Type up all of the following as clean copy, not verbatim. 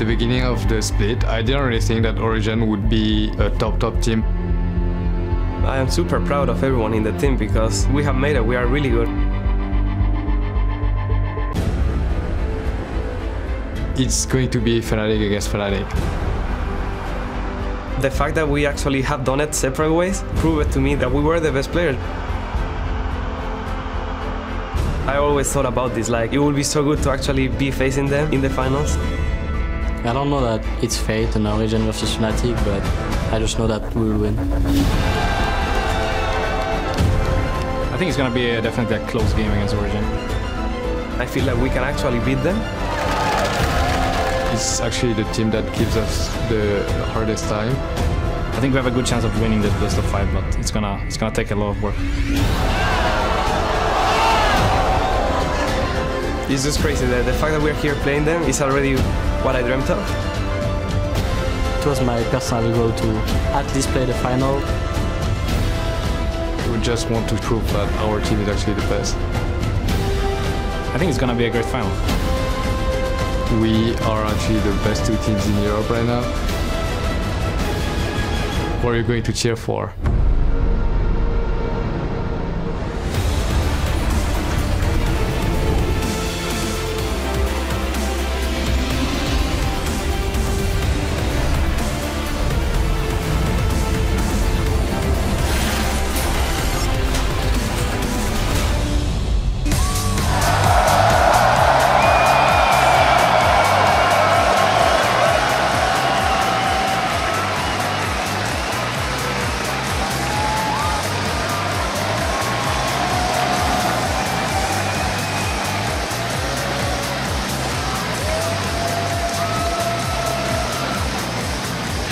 the beginning of the split, I didn't really think that Origen would be a top team. I am super proud of everyone in the team because we have made it. We are really good. It's going to be Fnatic against Fnatic. The fact that we actually have done it separate ways proved to me that we were the best players. I always thought about this, like it would be so good to actually be facing them in the finals. I don't know that it's fate and Origen versus Fnatic, but I just know that we will win. I think it's going to be definitely a close game against Origen. I feel like we can actually beat them. It's actually the team that gives us the hardest time. I think we have a good chance of winning this best of 5, but it's gonna take a lot of work. It's just crazy. The fact that we're here playing them is already what I dreamt of. It was my personal goal to at least play the final. We just want to prove that our team is actually the best. I think it's gonna be a great final. We are actually the best 2 teams in Europe right now. What are you going to cheer for?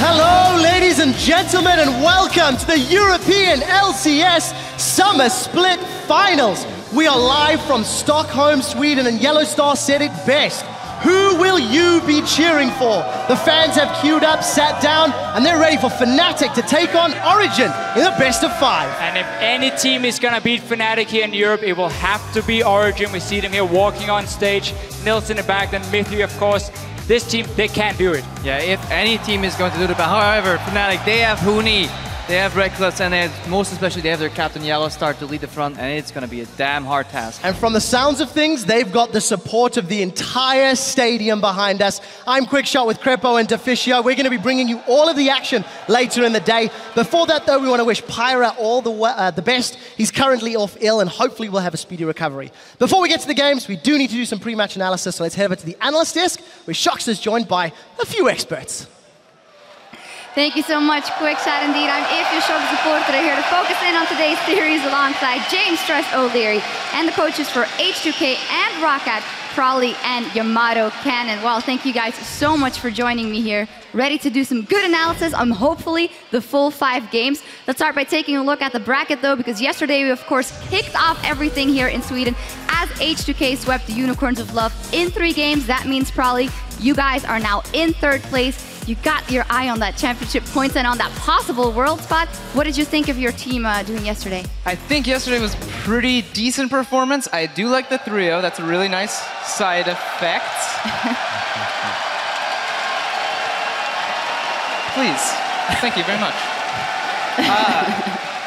Hello, ladies and gentlemen, and welcome to the European LCS Summer Split Finals. We are live from Stockholm, Sweden, and Yellowstar said it best. Who will you be cheering for? The fans have queued up, sat down, and they're ready for Fnatic to take on Origen in the best of 5. And if any team is gonna beat Fnatic here in Europe, it will have to be Origen. We see them here walking on stage. Nils in the back, then Mithy, of course. This team, they can't do it. Yeah, if any team is going to do it, but however, Fnatic, they have Huni, they have Reckless, and most especially they have their captain Yellowstar to lead the front, and it's going to be a damn hard task. And from the sounds of things, they've got the support of the entire stadium behind us. I'm Quickshot with Crepo and Deficio. We're going to be bringing you all of the action later in the day. Before that, though, we want to wish Pyra all the best. He's currently off ill, and hopefully we'll have a speedy recovery. Before we get to the games, we do need to do some pre-match analysis, so let's head over to the analyst desk, where Shox is joined by a few experts. Thank you so much, Quickshot. Indeed, I'm Ify Shox supporter here to focus in on today's series alongside James Trust O'Leary and the coaches for H2K and Roccat, Prolly and Yamato Cannon. Well, thank you guys so much for joining me here. Ready to do some good analysis on hopefully the full 5 games. Let's start by taking a look at the bracket though, because yesterday we of course kicked off everything here in Sweden as H2K swept the Unicorns of Love in 3 games. That means Prolly, you guys are now in 3rd place. You got your eye on that championship points and on that possible world spot. What did you think of your team doing yesterday? I think yesterday was pretty decent performance. I do like the 3-0. That's a really nice side effect. Please. Thank you very much.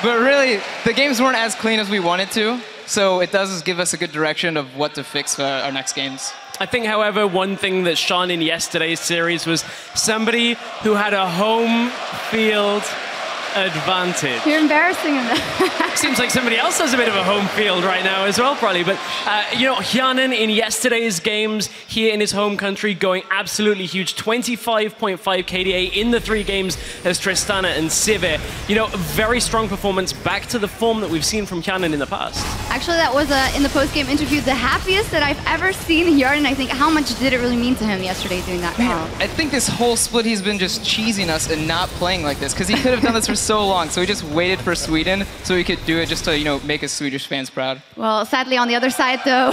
But really, the games weren't as clean as we wanted to, so it does give us a good direction of what to fix for our next games. I think, however, one thing that shone in yesterday's series was somebody who had a home field advantage. You're embarrassing him. Seems like somebody else has a bit of a home field right now as well, probably. But, you know, Hjanen in yesterday's games here in his home country going absolutely huge. 25.5 KDA in the 3 games as Tristana and Sivir. You know, very strong performance, back to the form that we've seen from Hjanen in the past. Actually, that was, in the post-game interview, the happiest that I've ever seen Hjanen. I think, how much did it really mean to him yesterday doing that? Man, I think this whole split he's been just cheesing us and not playing like this, because he could have done this for so long, so he just waited for Sweden so he could do it just to, you know, make his Swedish fans proud. Well, sadly on the other side though,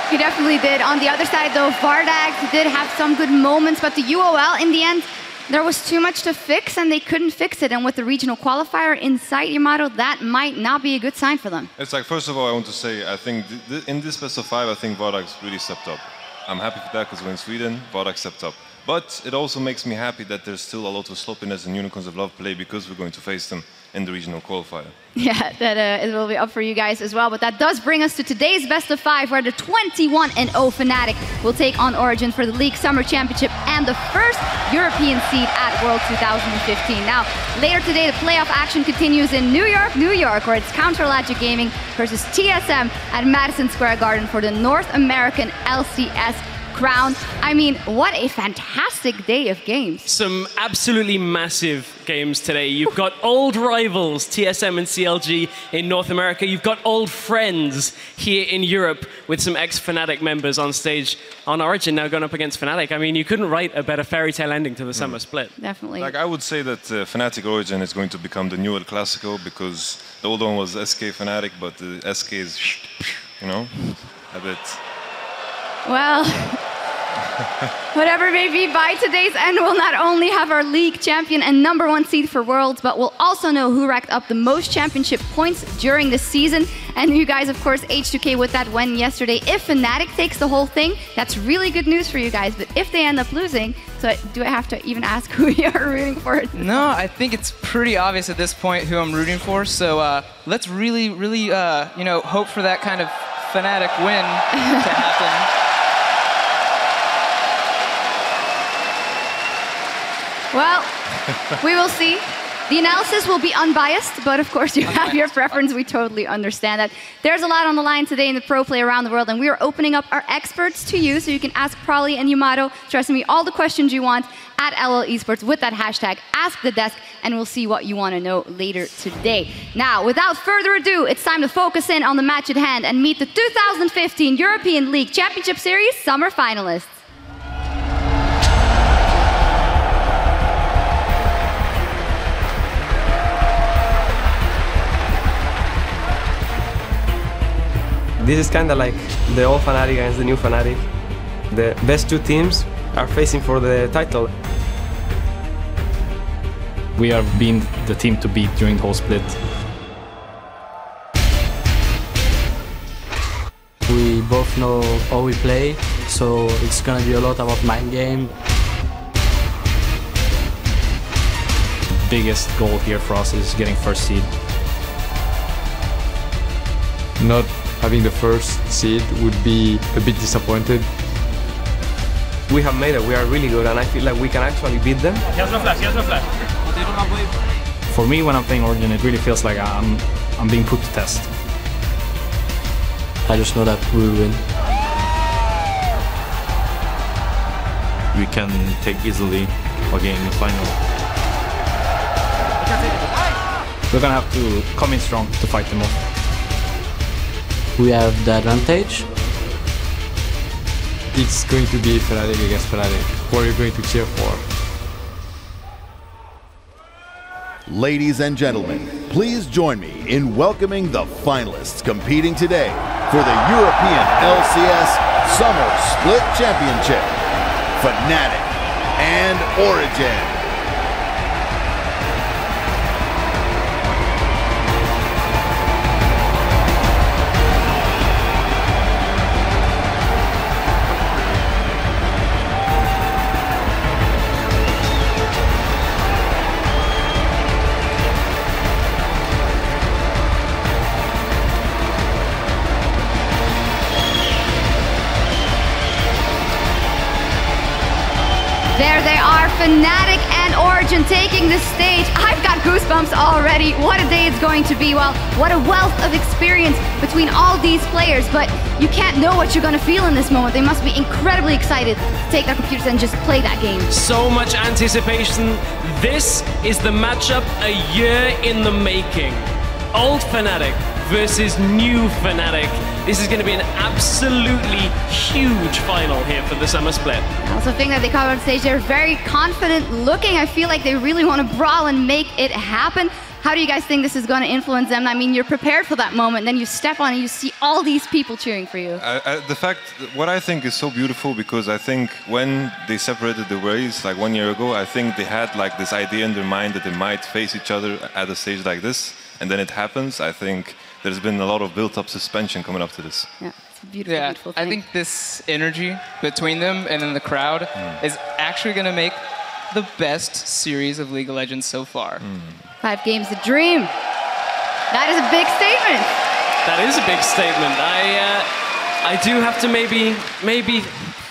he definitely did. On the other side though, Vardag did have some good moments, but the UOL in the end, there was too much to fix and they couldn't fix it. And with the regional qualifier in sight, Yamato, that might not be a good sign for them. It's like, first of all, I want to say, I think in this best of 5, I think Vardag's really stepped up. I'm happy for that because we're in Sweden, Varak stepped up. But it also makes me happy that there's still a lot of sloppiness in Unicorns of Love play because we're going to face them in the regional qualifier. Yeah, that it will be up for you guys as well. But that does bring us to today's best of 5, where the 21-0 Fnatic will take on Origen for the League Summer Championship and the first European seed at World 2015. Now, later today, the playoff action continues in New York, where it's Counter Logic Gaming versus TSM at Madison Square Garden for the North American LCS crown. I mean, what a fantastic day of games. Some absolutely massive games today. You've got old rivals, TSM and CLG in North America. You've got old friends here in Europe with some ex-Fnatic members on stage on Origen now going up against Fnatic. I mean, you couldn't write a better fairy tale ending to the summer split. Definitely. Like, I would say that Fnatic Origen is going to become the new El Clasico because the old one was SK Fnatic, but the SK is, you know, a bit... Well, whatever may be, by today's end, we'll not only have our league champion and #1 seed for Worlds, but we'll also know who racked up the most championship points during the season. And you guys, of course, H2K with that win yesterday. If Fnatic takes the whole thing, that's really good news for you guys. But if they end up losing, so do I have to even ask who you are rooting for? No, I think it's pretty obvious at this point who I'm rooting for. So let's really, you know, hope for that kind of Fnatic win to happen. Well, we will see. The analysis will be unbiased, but of course you have your preference. We totally understand that. There's a lot on the line today in the pro play around the world, and we are opening up our experts to you, so you can ask Prolly and Yamato, trust me, all the questions you want at LL Esports with that hashtag #AskTheDesk, and we'll see what you want to know later today. Now, without further ado, it's time to focus in on the match at hand and meet the 2015 European League Championship Series summer finalists. This is kind of like the old Fnatic against the new Fnatic. The best two teams are facing for the title. We have been the team to beat during the whole split. We both know how we play, so it's gonna be a lot about mind game. The biggest goal here for us is getting first seed. Not having the first seed would be a bit disappointed. We have made it, we are really good, and I feel like we can actually beat them. For me, when I'm playing Origen, it really feels like I'm being put to test. I just know that we will win. We can take easily again in the final. We're gonna have to come in strong to fight them off. We have the advantage. It's going to be Fnatic against Fnatic. What are you going to cheer for? Ladies and gentlemen, please join me in welcoming the finalists competing today for the European LCS Summer Split Championship, Fnatic and Origen. There they are, Fnatic and Origen taking the stage. I've got goosebumps already. What a day it's going to be. Well, what a wealth of experience between all these players, but you can't know what you're going to feel in this moment. They must be incredibly excited to take their computers and just play that game. So much anticipation. This is the matchup a year in the making. Old Fnatic versus new Fnatic. This is going to be an absolutely huge final here for the summer split. I also think that they come on stage, they're very confident looking. I feel like they really want to brawl and make it happen. How do you guys think this is going to influence them? I mean, you're prepared for that moment, then you step on and you see all these people cheering for you. What I think is so beautiful, because I think when they separated the ways like 1 year ago, I think they had like this idea in their mind that they might face each other at a stage like this, and then it happens. I think there's been a lot of built-up suspension coming up to this. Yeah, it's a beautiful, beautiful thing. I think this energy between them and then the crowd is actually going to make the best series of League of Legends so far. 5 games to dream. That is a big statement. That is a big statement. I do have to maybe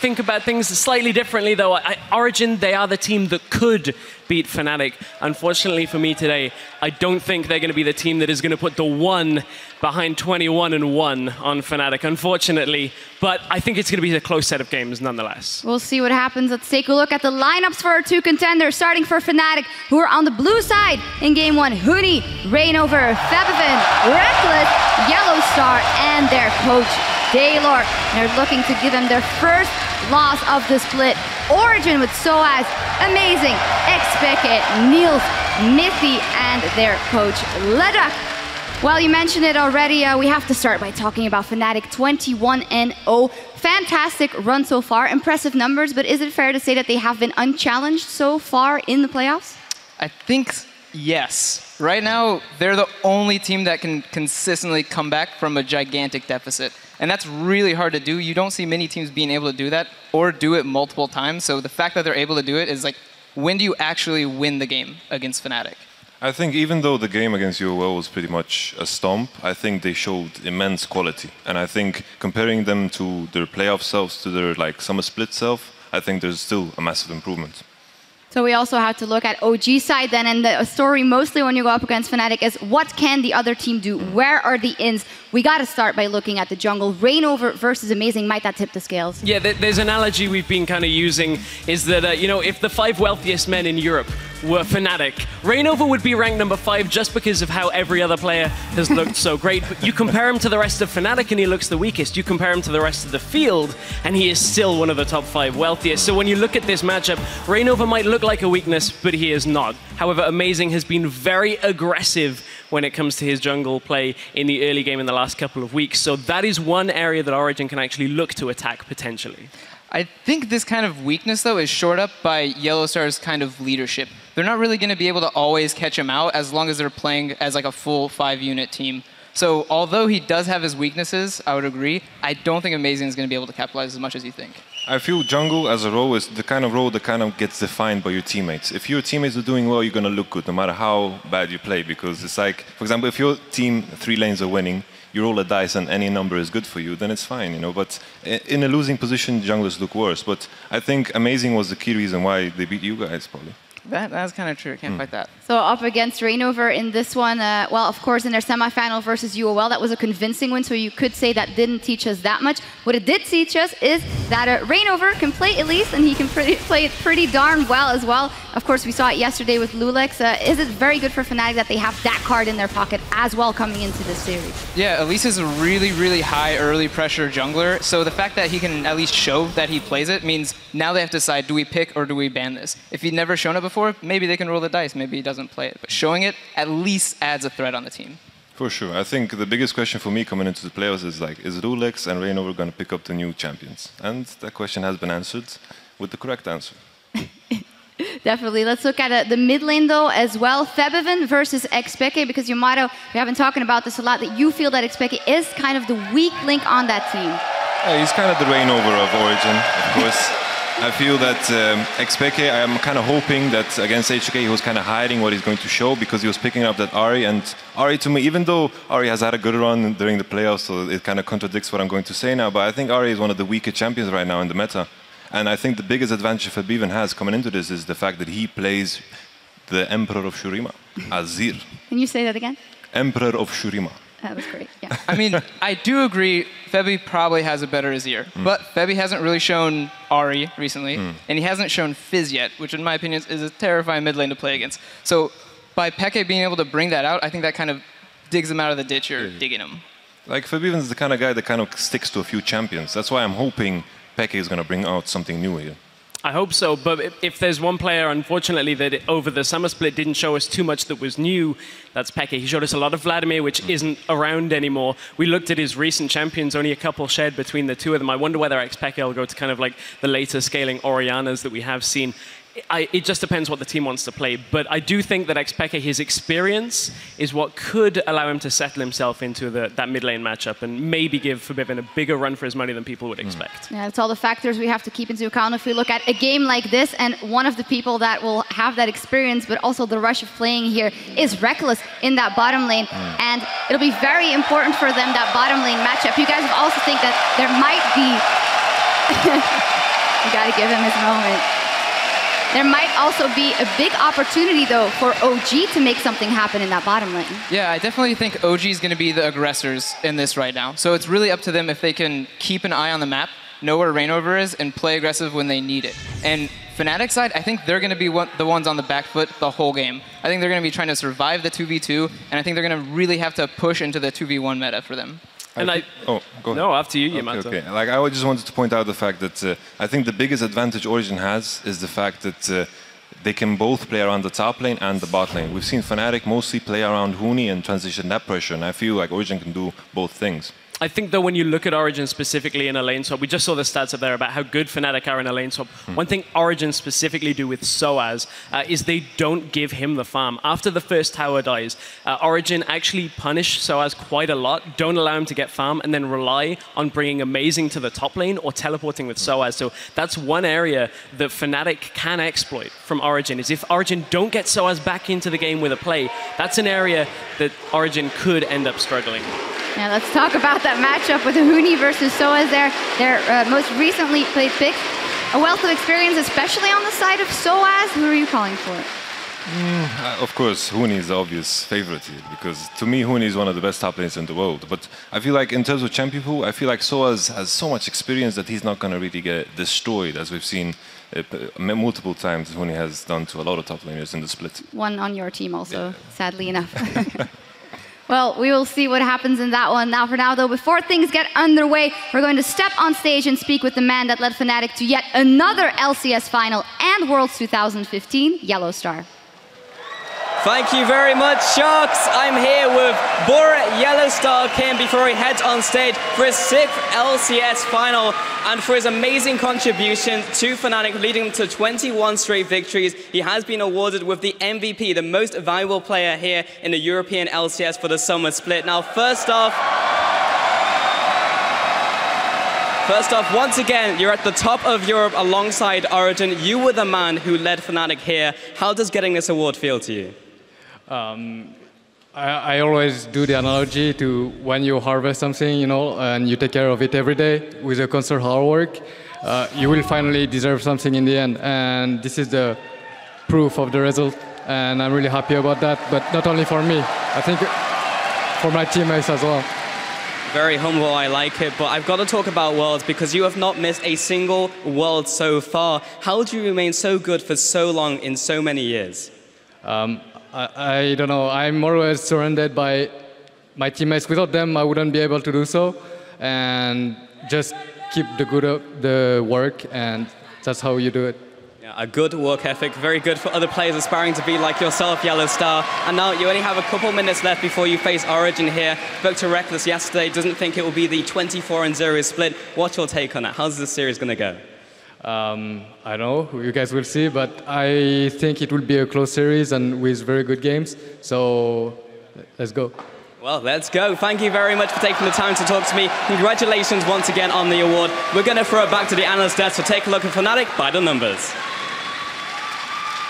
think about things slightly differently, though. Origen, they are the team that could beat Fnatic. Unfortunately for me today, I don't think they're going to be the team that is going to put the 1 behind 21-1 on Fnatic, unfortunately. But I think it's going to be a close set of games nonetheless. We'll see what happens. Let's take a look at the lineups for our 2 contenders, starting for Fnatic, who are on the blue side in game 1. Huni, Reignover, Febiven, Rekkles, Yellowstar, and their coach, Daylor. They're looking to give them their first loss of the split. Origen with Soaz, Amazing, Xpeke, Niels, Mithy, and their coach, Ledak. Well, you mentioned it already. We have to start by talking about Fnatic 21-0. Fantastic run so far, impressive numbers, but is it fair to say that they have been unchallenged so far in the playoffs? I think yes. Right now, they're the only team that can consistently come back from a gigantic deficit. And that's really hard to do. You don't see many teams being able to do that or do it multiple times. So the fact that they're able to do it is like, when do you actually win the game against Fnatic? I think even though the game against UOL was pretty much a stomp, I think they showed immense quality. And I think comparing them to their playoff selves, to their like summer split self, I think there's still a massive improvement. So we also have to look at OG side then, and the story mostly when you go up against Fnatic is what can the other team do? Where are the ins? We got to start by looking at the jungle. Reignover versus Amazing, might that tip the scales? Yeah, there's an analogy we've been kind of using is that, you know, if the 5 wealthiest men in Europe were Fnatic, Reignover would be ranked number 5 just because of how every other player has looked so great. But you compare him to the rest of Fnatic and he looks the weakest. You compare him to the rest of the field and he is still one of the top 5 wealthiest. So when you look at this matchup, Reignover might look like a weakness, but he is not. However, Amazing has been very aggressive when it comes to his jungle play in the early game in the last couple of weeks. So that is one area that Origen can actually look to attack potentially. I think this kind of weakness, though, is shored up by Yellowstar's kind of leadership. They're not really going to be able to always catch him out as long as they're playing as like a full 5-unit team. So although he does have his weaknesses, I would agree, I don't think Amazing is going to be able to capitalize as much as you think. I feel jungle as a role is the kind of role that kind of gets defined by your teammates. If your teammates are doing well, you're going to look good no matter how bad you play, because it's like, for example, if your team 3 lanes are winning, you roll a dice and any number is good for you, then it's fine, you know. But in a losing position, junglers look worse. But I think Amazing was the key reason why they beat you guys, probably. That's kind of true. I can't fight that. So up against Reignover in this one, well, of course, in their semifinal versus UOL, that was a convincing win, so you could say that didn't teach us that much. What it did teach us is that Reignover can play Elise, and he can play it pretty darn well as well. Of course, we saw it yesterday with Lulex. Is it very good for Fnatic that they have that card in their pocket as well coming into this series? Yeah, Elise is a really, really high early pressure jungler, so the fact that he can at least show that he plays it means now they have to decide, do we pick or do we ban this? If he'd never shown it before, maybe they can roll the dice, maybe he doesn't play it. But showing it at least adds a threat on the team. For sure. I think the biggest question for me coming into the playoffs is like, is Lulex and Reignover going to pick up the new champions? And that question has been answered with the correct answer. Definitely. Let's look at the mid lane, though, as well. Febiven versus Xpeke, because Yamato, we have been talking about this a lot, that you feel that Xpeke is kind of the weak link on that team. Yeah, he's kind of the Reignover of Origen, of course. I feel that Xpeke, I'm kind of hoping that against HK he was kind of hiding what he's going to show because he was picking up that Ahri. And Ahri, to me, even though Ahri has had a good run during the playoffs, so it kind of contradicts what I'm going to say now, but I think Ahri is one of the weaker champions right now in the meta. And I think the biggest advantage Febiven has coming into this is the fact that he plays the Emperor of Shurima, Azir. Can you say that again? Emperor of Shurima. That was great, yeah. I mean, I do agree Febi probably has a better Azir, but Febi hasn't really shown Ahri recently, and he hasn't shown Fizz yet, which in my opinion is a terrifying mid lane to play against. So by Peke being able to bring that out, I think that kind of digs him out of the ditch you're digging him. Like Febiven is the kind of guy that kind of sticks to a few champions. That's why I'm hoping Peke is going to bring out something new here. I hope so, but if there's one player, unfortunately, that over the summer split didn't show us too much that was new, that's Peke. He showed us a lot of Vladimir, which isn't around anymore. We looked at his recent champions, only a couple shared between the two of them. I wonder whether Xpeke will go to kind of like the later scaling Orianas that we have seen. it just depends what the team wants to play. But I do think that Xpeke, his experience, is what could allow him to settle himself into that mid lane matchup and maybe give Forbidden a bigger run for his money than people would expect. Yeah, it's all the factors we have to keep into account if we look at a game like this. And one of the people that will have that experience, but also the rush of playing here, is Reckless in that bottom lane. And it'll be very important for them, that bottom lane matchup. You guys also think that there might be... you gotta give him his moment. There might also be a big opportunity, though, for OG to make something happen in that bottom lane. Yeah, I definitely think OG is going to be the aggressors in this right now. So it's really up to them if they can keep an eye on the map, know where Reignover is, and play aggressive when they need it. And Fnatic side, I think they're going to be the ones on the back foot the whole game. I think they're going to be trying to survive the 2v2, and I think they're going to really have to push into the 2v1 meta for them. Go ahead. No, after you, Yamato. Okay. Like, I just wanted to point out the fact that I think the biggest advantage Origen has is the fact that they can both play around the top lane and the bot lane. We've seen Fnatic mostly play around Huni and transition that pressure, and I feel like Origen can do both things. I think, though, when you look at Origen specifically in a lane swap, we just saw the stats up there about how good Fnatic are in a lane swap. One thing Origen specifically do with Soaz is they don't give him the farm. After the first tower dies, Origen actually punish Soaz quite a lot, don't allow him to get farm, and then rely on bringing Amazing to the top lane or teleporting with Soaz. So that's one area that Fnatic can exploit from Origen, is if Origen don't get Soaz back into the game with a play, that's an area that Origen could end up struggling. Now let's talk about that matchup with Huni versus Soaz there. Their most recently played picks. A wealth of experience, especially on the side of Soaz. Who are you calling for? Of course, Huni is the obvious favorite here, because to me, Huni is one of the best top lanes in the world. But I feel like in terms of champion pool, I feel like Soaz has so much experience that he's not going to really get destroyed, as we've seen multiple times Huni has done to a lot of top laners in the split. One on your team also, sadly enough. Well, we will see what happens in that one. Now, for now, though, before things get underway, we're going to step on stage and speak with the man that led Fnatic to yet another LCS final and Worlds 2015, Yellowstar. Thank you very much, Sharks. I'm here with Bora Yellowstar Kim before he heads on stage for his 6th LCS final and for his amazing contribution to Fnatic, leading them to 21 straight victories. He has been awarded with the MVP, the most valuable player here in the European LCS for the summer split. Now, first off, once again, you're at the top of Europe alongside Origen. You were the man who led Fnatic here. How does getting this award feel to you? I always do the analogy to when you harvest something, you know, and you take care of it every day with a constant hard work, you will finally deserve something in the end. And this is the proof of the result. And I'm really happy about that. But not only for me, I think for my teammates as well. Very humble, I like it. But I've got to talk about Worlds because you have not missed a single World so far. How do you remain so good for so long in so many years? I don't know. I'm always surrounded by my teammates. Without them, I wouldn't be able to do so. And just keep the work, and that's how you do it. Yeah, a good work ethic, very good for other players aspiring to be like yourself, Yellowstar. And now you only have a couple minutes left before you face Origen here. Spoke to Reckless yesterday, doesn't think it will be the 24-0 split. What's your take on that? How's this series going to go? I don't know, you guys will see, but I think it will be a close series and with very good games. So let's go. Well, let's go. Thank you very much for taking the time to talk to me. Congratulations once again on the award. We're going to throw it back to the analyst desk to take a look at Fnatic by the numbers.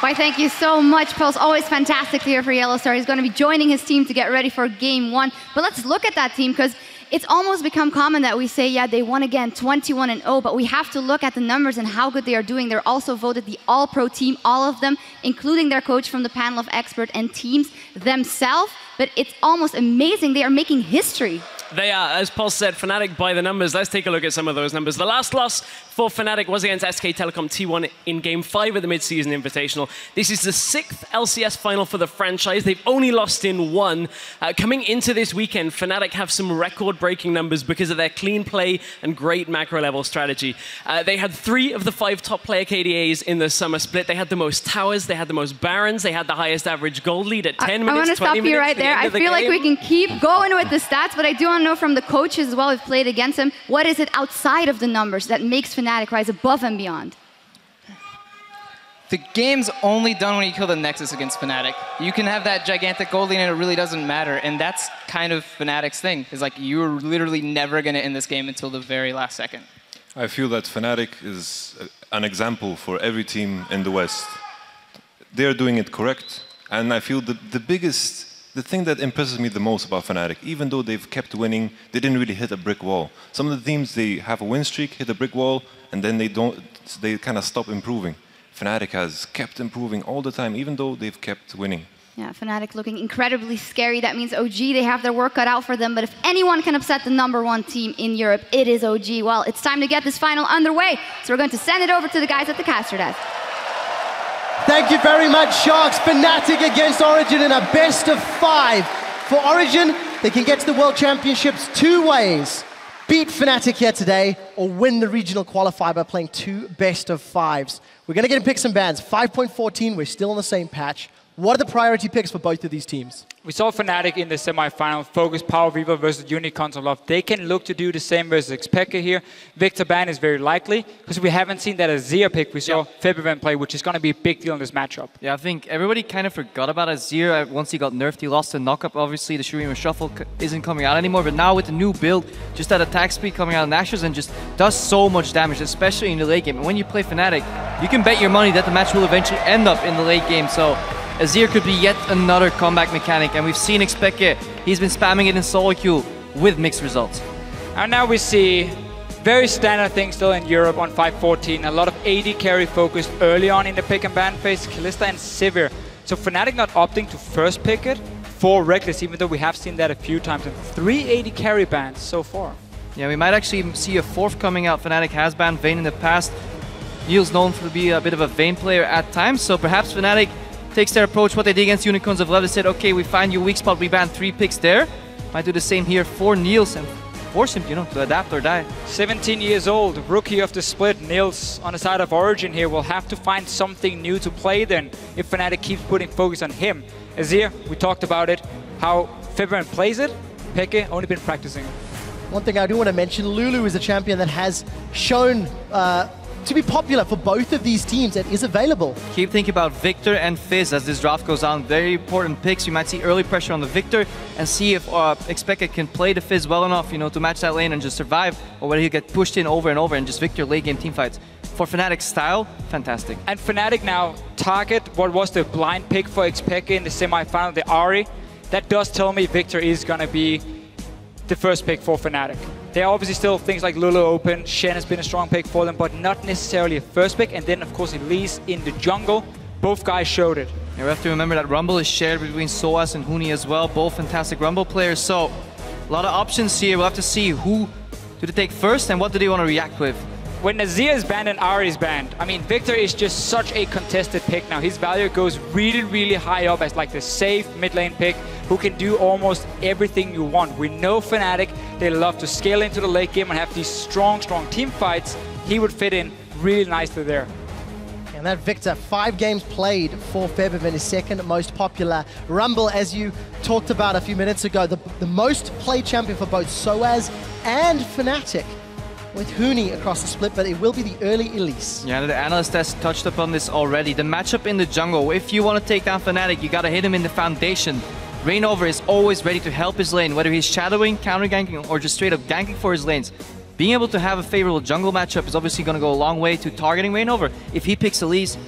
Why, thank you so much, Pulse. Always fantastic to hear for Yellowstar. He's going to be joining his team to get ready for Game 1. But let's look at that team, because it's almost become common that we say, yeah, they won again, 21-0, but we have to look at the numbers and how good they are doing. They're also voted the All-Pro team, all of them, including their coach from the panel of experts and teams themselves. But it's almost amazing. They are making history. They are, as Paul said, Fnatic by the numbers. Let's take a look at some of those numbers. The last loss for Fnatic was against SK Telecom T1 in Game 5 of the Mid-Season Invitational. This is the 6th LCS final for the franchise. They've only lost in 1. Coming into this weekend, Fnatic have some record-breaking numbers because of their clean play and great macro-level strategy. They had 3 of the 5 top player KDAs in the summer split. They had the most towers, they had the most barons, they had the highest average gold lead at 10 minutes, 20 minutes. I want to stop you right there. I feel like we can keep going with the stats, but I do want to know from the coaches as well who've played against him, what is it outside of the numbers that makes Fnatic rise above and beyond? The game's only done when you kill the Nexus against Fnatic. You can have that gigantic gold lead and it really doesn't matter. And that's kind of Fnatic's thing. Is like, you're literally never going to end this game until the very last second. I feel that Fnatic is an example for every team in the West. They're doing it correct. And I feel the thing that impresses me the most about Fnatic, even though they've kept winning, they didn't really hit a brick wall. Some of the teams, they have a win streak, hit a brick wall, and then they kind of stop improving. Fnatic has kept improving all the time, even though they've kept winning. Yeah, Fnatic looking incredibly scary. That means OG, they have their work cut out for them. But if anyone can upset the #1 team in Europe, it is OG. Well, it's time to get this final underway. So we're going to send it over to the guys at the caster desk. Thank you very much, Sharks. Fnatic against Origen in a best-of-5. For Origen, they can get to the World Championships 2 ways. Beat Fnatic here today, or win the regional qualifier by playing 2 best-of-5s. We're going to get in picks and bans. 5.14, we're still on the same patch. What are the priority picks for both of these teams? We saw Fnatic in the semi-final focus Power Viva versus Uniconsolov. They can look to do the same versus Xpeke here. Victor Ban is very likely, because we haven't seen that Azir pick. We saw Febiven play, which is going to be a big deal in this matchup. Yeah, I think everybody kind of forgot about Azir once he got nerfed. He lost the knockup. Obviously, the Shurima Shuffle isn't coming out anymore, but now with the new build, just that attack speed coming out of Nashor's and just does so much damage, especially in the late game. And when you play Fnatic, you can bet your money that the match will eventually end up in the late game. So Azir could be yet another comeback mechanic, and we've seen Xpeke. He's been spamming it in solo queue with mixed results. And now we see very standard things still in Europe on 5.14. A lot of AD carry focused early on in the pick and ban phase, Kalista and Sivir. So Fnatic not opting to first pick it for Reckless, even though we have seen that a few times, and 3 AD carry bans so far. Yeah, we might actually see a 4th coming out. Fnatic has banned Vayne in the past. Neil's known to be a bit of a Vayne player at times, so perhaps Fnatic takes their approach, what they did against Uniconsolov. They said, okay, we find your weak spot, we ban 3 picks there. Might do the same here for Niels and force him, to adapt or die. 17 years old, rookie of the split. Niels on the side of Origen here will have to find something new to play then if Fnatic keeps putting focus on him. Azir, we talked about it, how Febiven plays it. Peke only been practicing. One thing I do want to mention, Lulu is a champion that has shown to be popular for both of these teams and is available. Keep thinking about Victor and Fizz as this draft goes on. Very important picks. You might see early pressure on the Victor and see if Xpeke can play the Fizz well enough, to match that lane and just survive, or whether he'll get pushed in over and over and just Victor late game team fights. For Fnatic's style, fantastic. And Fnatic now target what was the blind pick for Xpeke in the semi-final, the Ahri. That does tell me Victor is going to be the first pick for Fnatic. There are obviously still things like Lulu open, Shen has been a strong pick for them, but not necessarily a first pick. And then, of course, Elise in the jungle. Both guys showed it. Yeah, we have to remember that Rumble is shared between Soaz and Huni as well. Both fantastic Rumble players. So, a lot of options here. We'll have to see who do they take first and what do they want to react with. When Azir is banned and Ahri is banned, I mean, Victor is just such a contested pick now. His value goes really, really high up as like the safe mid lane pick who can do almost everything you want. We know Fnatic, they love to scale into the late game and have these strong team fights. He would fit in really nicely there. And that Victor, 5 games played for Febiven, his second most popular Rumble, as you talked about a few minutes ago. The most played champion for both Soaz and Fnatic, with Huni across the split, but it will be the early Elise. Yeah, the analyst has touched upon this already. The matchup in the jungle, if you want to take down Fnatic, you got to hit him in the foundation. Reignover is always ready to help his lane, whether he's shadowing, counter-ganking, or just straight up ganking for his lanes. Being able to have a favorable jungle matchup is obviously going to go a long way to targeting Reignover. If he picks Elise,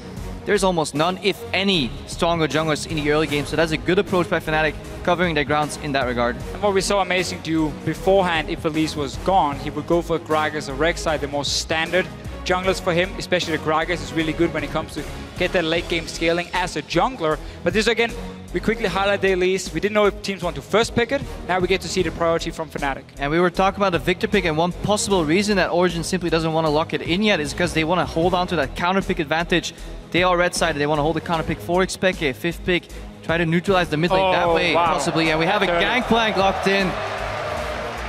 there's almost none, if any, stronger junglers in the early game. So that's a good approach by Fnatic, covering their grounds in that regard. And what we saw Amazing do beforehand, if Elise was gone, he would go for Gragas or Rek'Sai, the most standard junglers for him, especially the Gragas is really good when it comes to get that late game scaling as a jungler. But this again, we quickly highlight the Elise. We didn't know if teams want to first pick it. Now we get to see the priority from Fnatic. And we were talking about the Victor pick, and one possible reason that Origen simply doesn't want to lock it in yet is because they want to hold on to that counter pick advantage. They are red-sided. They want to hold the counter pick for Xpeke, 5th pick, try to neutralize the mid lane that way, possibly. And we have a Gangplank locked in.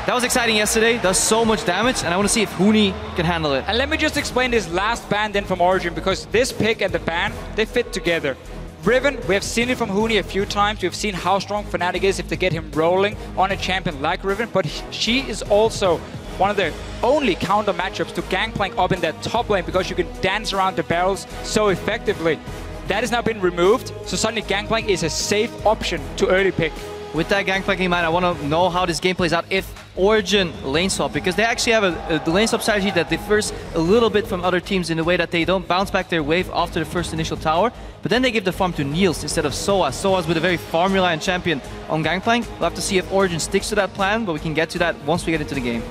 That was exciting yesterday, does so much damage, and I want to see if Huni can handle it. And let me just explain this last ban then from Origen, because this pick and the ban, they fit together. Riven, we have seen it from Huni a few times. We've seen how strong Fnatic is if they get him rolling on a champion like Riven, but she is also one of the only counter matchups to Gangplank up in that top lane because you can dance around the barrels so effectively. That has now been removed, so suddenly Gangplank is a safe option to early pick. With that Gangplank in mind, I want to know how this game plays out if Origen lane swap, because they actually have a lane swap strategy that differs a little bit from other teams in the way that they don't bounce back their wave after the first initial tower, but then they give the farm to Niels instead of Soaz. Soaz with a very farm-reliant champion on Gangplank. We'll have to see if Origen sticks to that plan, but we can get to that once we get into the game.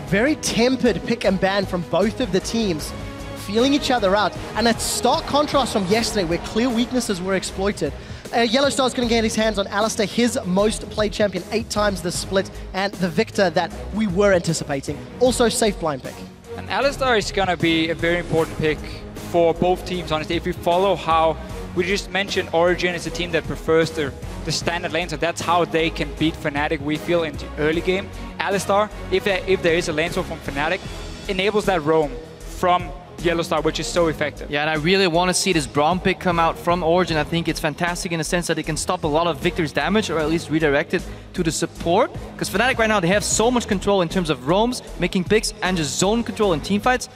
Very tempered pick and ban from both of the teams, feeling each other out, and a stark contrast from yesterday where clear weaknesses were exploited. Yellowstar's going to get his hands on Alistar, his most played champion, 8 times the split, and the victor that we were anticipating. Also safe blind pick. And Alistar is going to be a very important pick for both teams, honestly. If you follow how we just mentioned, Origen is a team that prefers the standard lane, so that's how they can beat Fnatic, we feel, in the early game. Alistar, if there is a lane swap from Fnatic, enables that roam from Yellowstar, which is so effective. Yeah, and I really want to see this Braum pick come out from Origen. I think it's fantastic in the sense that it can stop a lot of Victor's damage, or at least redirect it to the support. Because Fnatic right now, they have so much control in terms of roams, making picks, and just zone control in teamfights.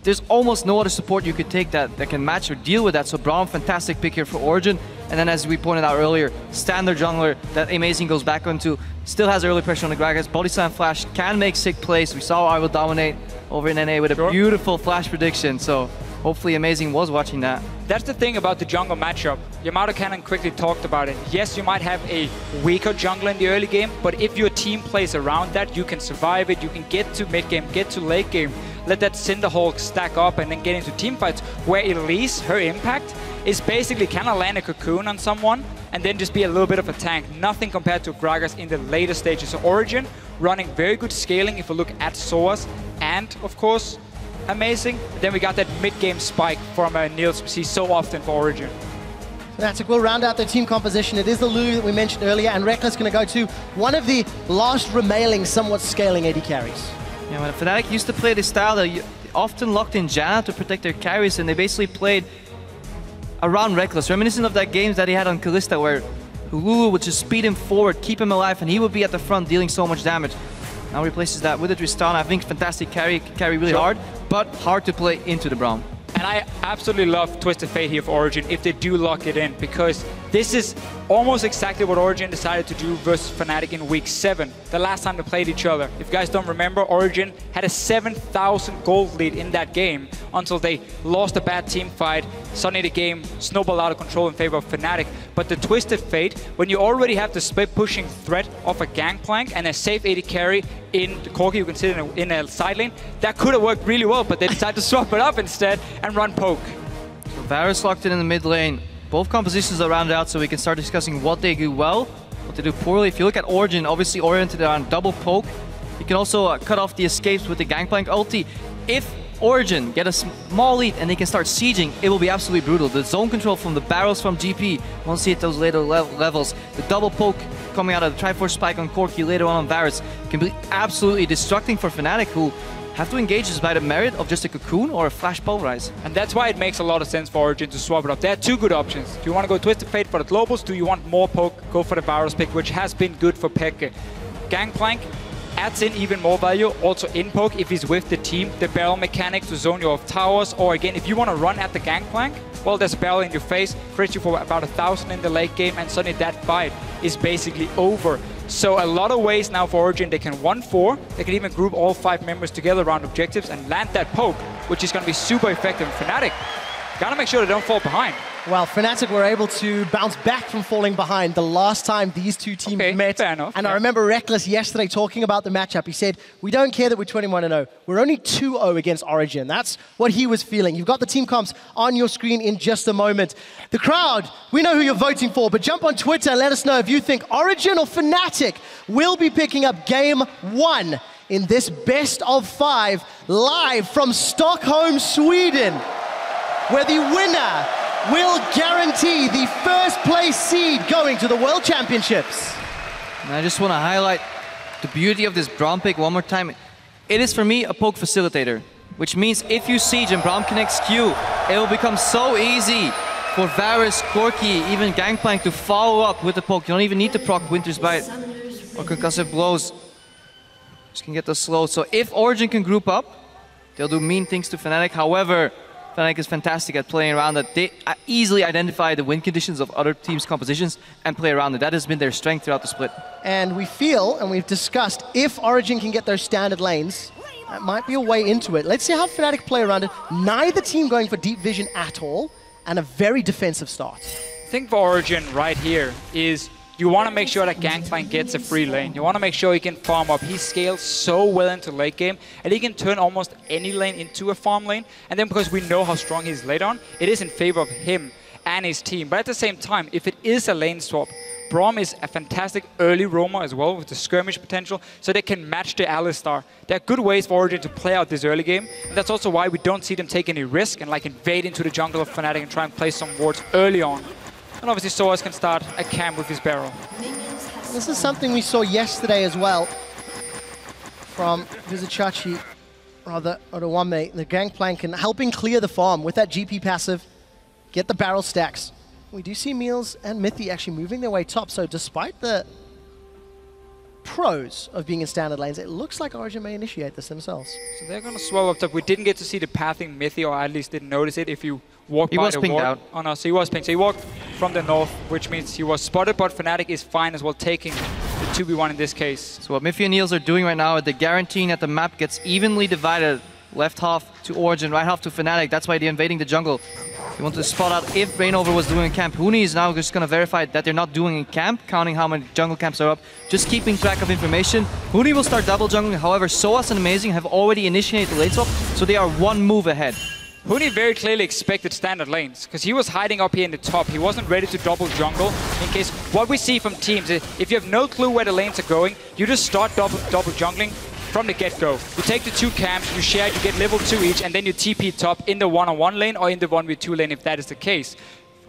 There's almost no other support you could take that can match or deal with that. So Braum, fantastic pick here for Origen. And then, as we pointed out earlier, standard jungler that Amazing goes back onto, still has early pressure on the Gragas. Body Slam Flash can make sick plays. We saw I Will Dominate over in NA with a beautiful flash prediction. So hopefully Amazing was watching that. That's the thing about the jungle matchup. Yamato Cannon quickly talked about it. Yes, you might have a weaker jungler in the early game, but if your team plays around that, you can survive it. You can get to mid game, get to late game, let that Cinderhulk stack up, and then get into team fights where Elise, her impact, is basically kind of land a cocoon on someone and then just be a little bit of a tank. Nothing compared to Gragas in the later stages. So Origen running very good scaling if you look at Soaz, and of course Amazing. Then we got that mid-game spike from Niels we see so often for Origen. Fnatic will round out their team composition. It is the Lulu that we mentioned earlier, and Rekkles going to go to one of the last remaining somewhat scaling AD carries. Yeah, when Fnatic used to play this style, they often locked in Janna to protect their carries, and they basically played around Rekkles, reminiscent of that games that he had on Kalista, where Lulu would just speed him forward, keep him alive, and he would be at the front dealing so much damage. Now replaces that with a Tristana. I think fantastic carry, carry really hard, but hard to play into the Braum. And I absolutely love Twisted Fate here for Origen if they do lock it in, because this is almost exactly what Origen decided to do versus Fnatic in Week 7, the last time they played each other. If you guys don't remember, Origen had a 7,000 gold lead in that game until they lost a bad team fight. Suddenly the game snowballed out of control in favor of Fnatic. But the Twisted Fate, when you already have the split pushing threat of a Gangplank and a safe AD carry in the Corki, you can sit in a side lane, that could have worked really well, but they decided to swap it up instead and run poke. So Varus locked in the mid lane. Both compositions are rounded out, so we can start discussing what they do well, what they do poorly. If you look at Origen, obviously oriented around double poke. You can also cut off the escapes with the Gangplank ulti. If Origen get a small lead and they can start sieging, it will be absolutely brutal. The zone control from the barrels from GP, once see at those later levels. The double poke coming out of the Triforce Spike on Corki later on Varus can be absolutely destructing for Fnatic, who have to engage this by the merit of just a Cocoon or a Flash Pulverize. And that's why it makes a lot of sense for Origen to swap it up. There are two good options. Do you want to go Twisted Fate for the Globals? Do you want more poke? Go for the Varus pick, which has been good for Peke. Gangplank adds in even more value, also in poke if he's with the team. The barrel mechanic to zone you off towers, or again, if you want to run at the Gangplank, well, there's a barrel in your face, crits you for about 1,000 in the late game, and suddenly that fight is basically over. So a lot of ways now for Origen. They can 1-4, they can even group all 5 members together around objectives and land that poke, which is going to be super effective. Fnatic gotta make sure they don't fall behind. Well, Fnatic were able to bounce back from falling behind the last time these two teams met. Fair enough. And I remember Rekkles yesterday talking about the matchup. He said, we don't care that we're 21-0. We're only 2-0 against Origen. That's what he was feeling. You've got the team comps on your screen in just a moment. The crowd, we know who you're voting for, but jump on Twitter and let us know if you think Origen or Fnatic will be picking up Game 1 in this best of 5 live from Stockholm, Sweden, where the winner will guarantee the first place seed going to the World Championships. And I just want to highlight the beauty of this Braum pick one more time. It is for me a poke facilitator, which means if you siege and Braum connects Q, it will become so easy for Varus, Corki, even Gangplank to follow up with the poke. You don't even need to proc Winter's Bite or Concussive Blows. Just can get the slow. So if Origen can group up, they'll do mean things to Fnatic. However, Fnatic is fantastic at playing around that. They easily identify the win conditions of other teams' compositions and play around it. That has been their strength throughout the split. And we feel, and we've discussed, if Origen can get those standard lanes, that might be a way into it. Let's see how Fnatic play around it. Neither team going for deep vision at all, and a very defensive start. I think for Origen right here is you want to make sure that Gangplank gets a free lane. You want to make sure he can farm up. He scales so well into late game, and he can turn almost any lane into a farm lane. And then because we know how strong he's late on, it is in favor of him and his team. But at the same time, if it is a lane swap, Braum is a fantastic early roamer as well with the skirmish potential, so they can match the Alistar. There are good ways for Origen to play out this early game, and that's also why we don't see them take any risk and like invade into the jungle of Fnatic and try and play some wards early on. And obviously Soaz can start a camp with his barrel. This is something we saw yesterday as well from Vizicsacsi, rather Odoamne, the Gangplank, and helping clear the farm with that GP passive, get the barrel stacks. We do see Meals and Mithy actually moving their way top, so despite the pros of being in standard lanes, it looks like Origen may initiate this themselves. So they're going to swell up top. We didn't get to see the pathing Mithy, or at least didn't notice it if you walked by the ward. He was pinged out. Oh no, so he was pinged. So he walked from the north, which means he was spotted, but Fnatic is fine as well, taking the 2v1 in this case. So what Mithy and Niels are doing right now, they're guaranteeing that the map gets evenly divided. Left half to Origen, right half to Fnatic. That's why they're invading the jungle. They want to spot out if Reignover was doing in camp. Huni is now just going to verify that they're not doing in camp, counting how many jungle camps are up, just keeping track of information. Huni will start double jungling. However, Soaz and Amazing have already initiated the late swap, so they are one move ahead. Huni very clearly expected standard lanes, because he was hiding up here in the top. He wasn't ready to double jungle in case what we see from teams is if you have no clue where the lanes are going, you just start double jungling from the get-go. You take the two camps, you share, you get level 2 each, and then you TP top in the one-on-one lane or in the 1v2 lane if that is the case.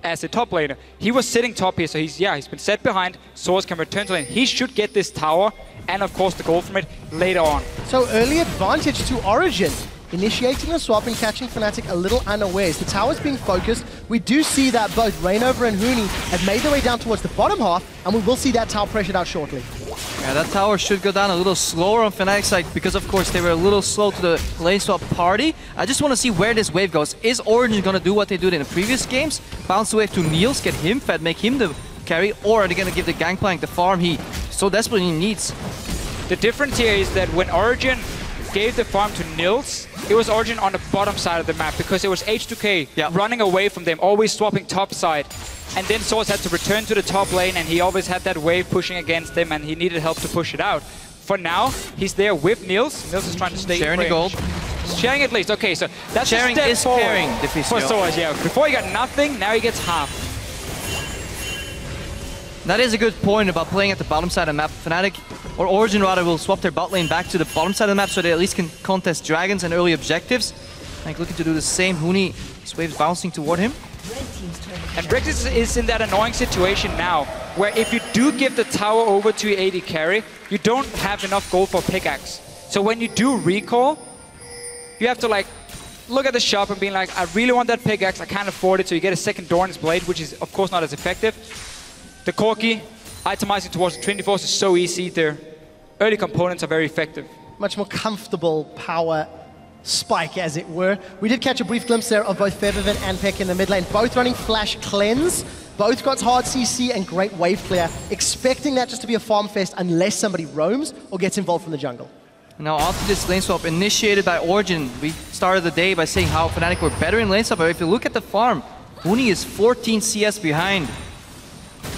As a top laner, he was sitting top here, so he's been set behind. Soaz can return to lane. He should get this tower and of course the gold from it later on. So early advantage to Origen. Initiating the swap and catching Fnatic a little unawares. The tower's being focused. We do see that both Reignover and Huni have made their way down towards the bottom half, and we will see that tower pressured out shortly. Yeah, that tower should go down a little slower on Fnatic's side because, of course, they were a little slow to the lane swap party. I just want to see where this wave goes. Is Origen going to do what they did in the previous games? Bounce the wave to Niels, get him fed, make him the carry, or are they going to give the Gangplank the farm he so desperately needs? The difference here is that when Origen gave the farm to Niels, it was Origen on the bottom side of the map because it was H2K running away from them, always swapping top side. And then Soaz had to return to the top lane, and he always had that wave pushing against him, and he needed help to push it out. For now, he's there with Niels. Niels is trying to stay sharing the gold. Sharing at least. Okay, so that's sharing a step is forward caring, for Soaz. Yeah, before he got nothing, now he gets half. That is a good point about playing at the bottom side of the map. Fnatic, or Origen rather, will swap their bot lane back to the bottom side of the map so they at least can contest dragons and early objectives. Like looking to do the same. Huni, his wave's bouncing toward him. And Brexit is in that annoying situation now, where if you do give the tower over to your AD carry, you don't have enough gold for pickaxe. So when you do recall, you have to like look at the shop and be like, I really want that pickaxe, I can't afford it, so you get a second Doran's Blade, which is of course not as effective. The Corki, itemizing towards the Trinity Force is so easy. Their early components are very effective. Much more comfortable power spike, as it were. We did catch a brief glimpse there of both Febiven and Peck in the mid lane, both running Flash Cleanse. Both got hard CC and great wave clear, expecting that just to be a farm fest unless somebody roams or gets involved from the jungle. Now after this lane swap initiated by Origen, we started the day by saying how Fnatic were better in lane swap, but if you look at the farm, Huni is 14 CS behind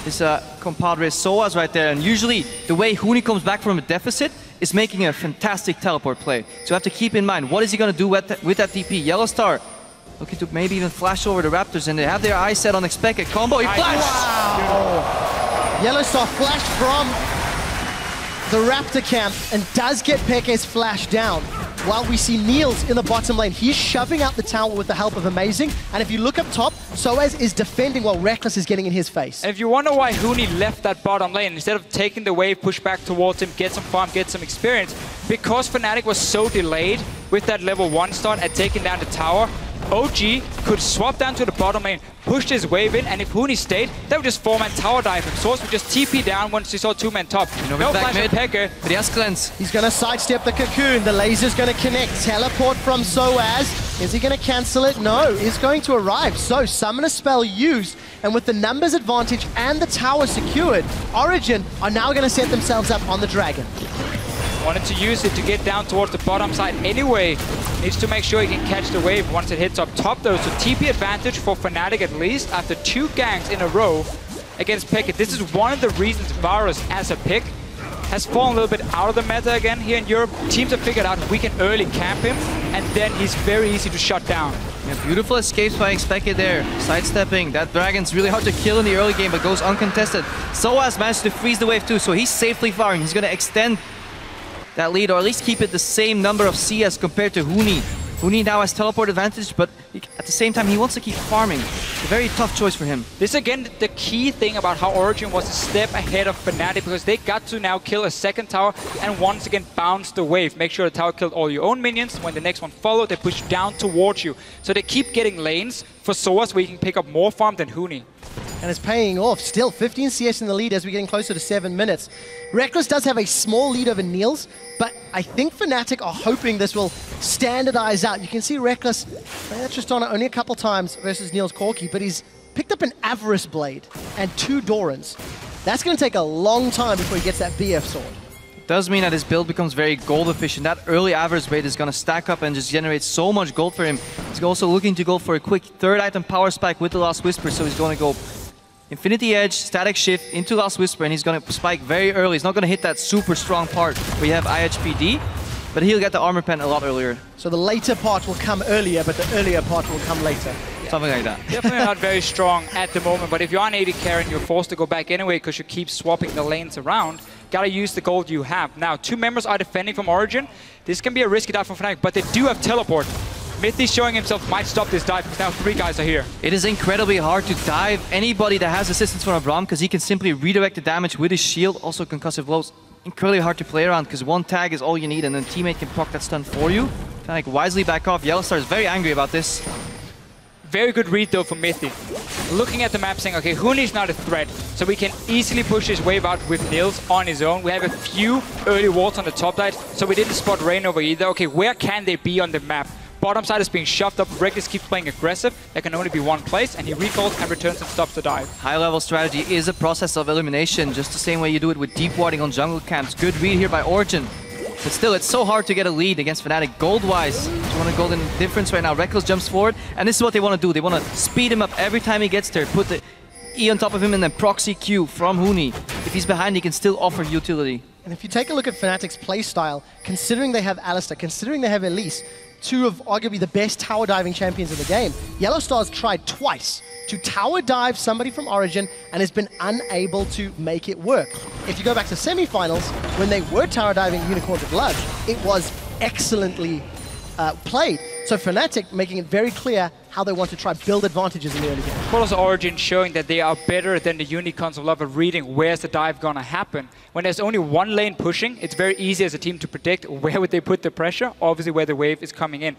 his compadre Soaz right there, and usually the way Huni comes back from a deficit is making a fantastic teleport play. So you have to keep in mind, what is he going to do with that DP? Yellowstar looking to maybe even flash over the Raptors, and they have their eyes set on expected combo. He flashed! Wow! Yellowstar flashed from the Raptor camp and does get Peke's flash down. While we see Niels in the bottom lane, he's shoving out the tower with the help of Amazing. And if you look up top, Soaz is defending while Rekkles is getting in his face. And if you wonder why Huni left that bottom lane, instead of taking the wave, push back towards him, get some farm, get some experience, because Fnatic was so delayed with that level 1 start at taking down the tower, OG could swap down to the bottom lane, push his wave in, and if Huni stayed, they would just 4-man tower dive him. Source would just TP down once he saw 2-man top. No flash on Peke. But he has cleanse. He's going to sidestep the cocoon. The laser's going to connect. Teleport from Soaz. Is he going to cancel it? No, he's going to arrive. So, Summoner Spell used, and with the numbers advantage and the tower secured, Origen are now going to set themselves up on the Dragon. Wanted to use it to get down towards the bottom side anyway. Needs to make sure he can catch the wave once it hits up top though. So TP advantage for Fnatic at least after 2 ganks in a row against Peke. This is one of the reasons Varus as a pick has fallen a little bit out of the meta again here in Europe. Teams have figured out we can early camp him and then he's very easy to shut down. Yeah, beautiful escapes by Xpeke there. Sidestepping. That Dragon's really hard to kill in the early game but goes uncontested. Soaz managed to freeze the wave too, so he's safely firing. He's going to extend that lead, or at least keep it the same number of CS compared to Huni. Huni now has teleport advantage, but at the same time he wants to keep farming. It's a very tough choice for him. This again, the key thing about how Origen was a step ahead of Fnatic, because they got to now kill a second tower and once again bounce the wave. Make sure the tower killed all your own minions. When the next one follows, they push down towards you. So they keep getting lanes for Soaz where you can pick up more farm than Huni. And it's paying off. Still 15 CS in the lead as we're getting closer to 7 minutes. Rekkles does have a small lead over Niels, but I think Fnatic are hoping this will standardize out. You can see Rekkles, Tristana only a couple times versus Niels Corki, but he's picked up an Avarice Blade and 2 Dorans. That's going to take a long time before he gets that BF sword. Does mean that his build becomes very gold efficient. That early Avarice Blade is going to stack up and just generate so much gold for him. He's also looking to go for a quick 3rd item power spike with the Last Whisper, so he's going to go Infinity Edge, Static Shift into Last Whisper, and he's going to spike very early. He's not going to hit that super strong part where you have IHPD, but he'll get the armor pen a lot earlier. So the later part will come earlier, but the earlier part will come later. Something like that. Definitely not very strong at the moment, but if you're on AD carry and you're forced to go back anyway because you keep swapping the lanes around, gotta use the gold you have. Now, 2 members are defending from Origen. This can be a risky dive from Fnatic, but they do have teleport. Mythy showing himself might stop this dive because now 3 guys are here. It is incredibly hard to dive anybody that has assistance from Abram because he can simply redirect the damage with his shield. Also concussive blows. Incredibly hard to play around because 1 tag is all you need and then teammate can proc that stun for you. Kind of wisely back off. Yellowstar is very angry about this. Very good read though from Mythy. Looking at the map saying, okay, Huni's not a threat, so we can easily push his wave out with Niels on his own. We have a few early wards on the top side, so we didn't spot Reignover either. Okay, where can they be on the map? Bottom side is being shoved up. Rekkles keeps playing aggressive. There can only be 1 place, and he recalls and returns and stops the dive. High-level strategy is a process of elimination, just the same way you do it with deep warding on jungle camps. Good read here by Origen. But still, it's so hard to get a lead against Fnatic. Gold-wise, 200 golden difference right now. Rekkles jumps forward, and this is what they want to do. They want to speed him up every time he gets there, put the E on top of him, and then proxy Q from Huni. If he's behind, he can still offer utility. And if you take a look at Fnatic's playstyle, considering they have Alistar, considering they have Elise, 2 of arguably the best tower diving champions in the game, Yellowstar's tried twice to tower dive somebody from Origen and has been unable to make it work. If you go back to semifinals, when they were tower diving Unicorns of Blood, it was excellently played. So Fnatic making it very clear how they want to try build advantages in the early game. Of course, Origen showing that they are better than the Unicorns of Love at reading where's the dive gonna happen. When there's only 1 lane pushing, it's very easy as a team to predict where would they put the pressure, obviously where the wave is coming in.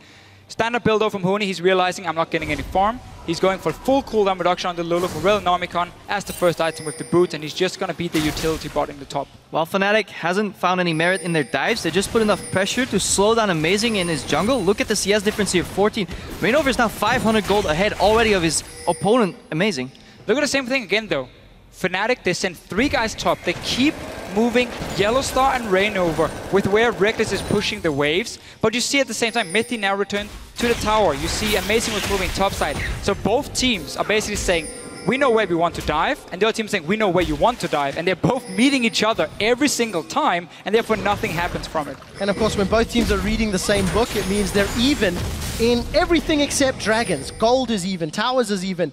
Standard build though from Huni, he's realizing I'm not getting any farm. He's going for full cooldown reduction on the Lulu for Relnomicon as the first item with the boots, and he's just going to beat the utility bot in the top. While Fnatic hasn't found any merit in their dives, they just put enough pressure to slow down Amazing in his jungle. Look at the CS difference here, 14. Reignover is now 500 gold ahead already of his opponent, Amazing. Look at the same thing again though. Fnatic, they send 3 guys top. They keep moving Yellowstar and Reignover with where Rekkles is pushing the waves. But you see at the same time, Mythy now returned to the tower. You see Amazing was moving topside. So both teams are basically saying, we know where we want to dive, and the other team saying, we know where you want to dive. And they're both meeting each other every single time, and therefore nothing happens from it. And of course, when both teams are reading the same book, it means they're even in everything except dragons. Gold is even, towers is even.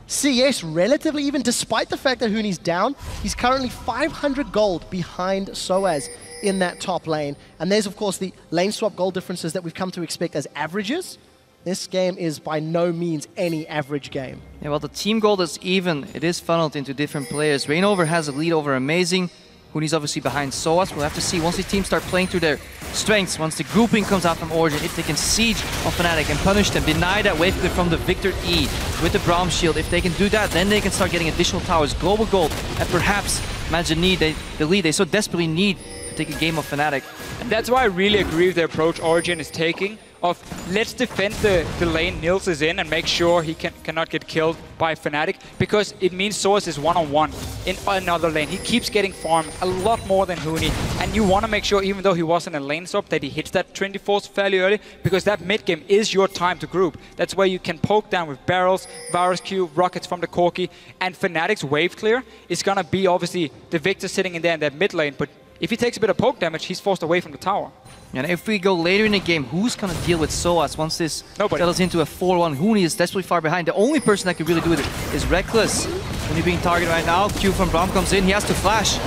CS relatively even, despite the fact that Huni's down. He's currently 500 gold behind Soaz in that top lane. And there's, of course, the lane swap gold differences that we've come to expect as averages. This game is by no means any average game. Yeah, well, the team gold is even. It is funneled into different players. Reignover has a lead over Amazing. Huni's obviously behind Soaz. We'll have to see once the teams start playing through their strengths, once the grouping comes out from Origen, if they can siege on Fnatic and punish them, deny that wave clear from the Victor E with the Braum shield. If they can do that, then they can start getting additional towers, global gold, and perhaps manage the lead they so desperately need to take a game of Fnatic. And that's why I really agree with the approach Origen is taking of let's defend the lane Nils is in and make sure he cannot get killed by Fnatic, because it means Soaz is one-on-one in another lane. He keeps getting farmed a lot more than Huni, and you want to make sure, even though he wasn't a lane swap, that he hits that Trinity Force fairly early, because that mid game is your time to group. That's where you can poke down with barrels, Varus Q, rockets from the Corki, and Fnatic's wave clear is going to be obviously the Victor sitting in there in that mid lane, but if he takes a bit of poke damage, he's forced away from the tower. And if we go later in the game, who's going to deal with Soaz once this settles into a 4-1? Huni is desperately far behind. The only person that could really do it is Rekkles. Huni being targeted right now. Q from Braum comes in. He has to flash.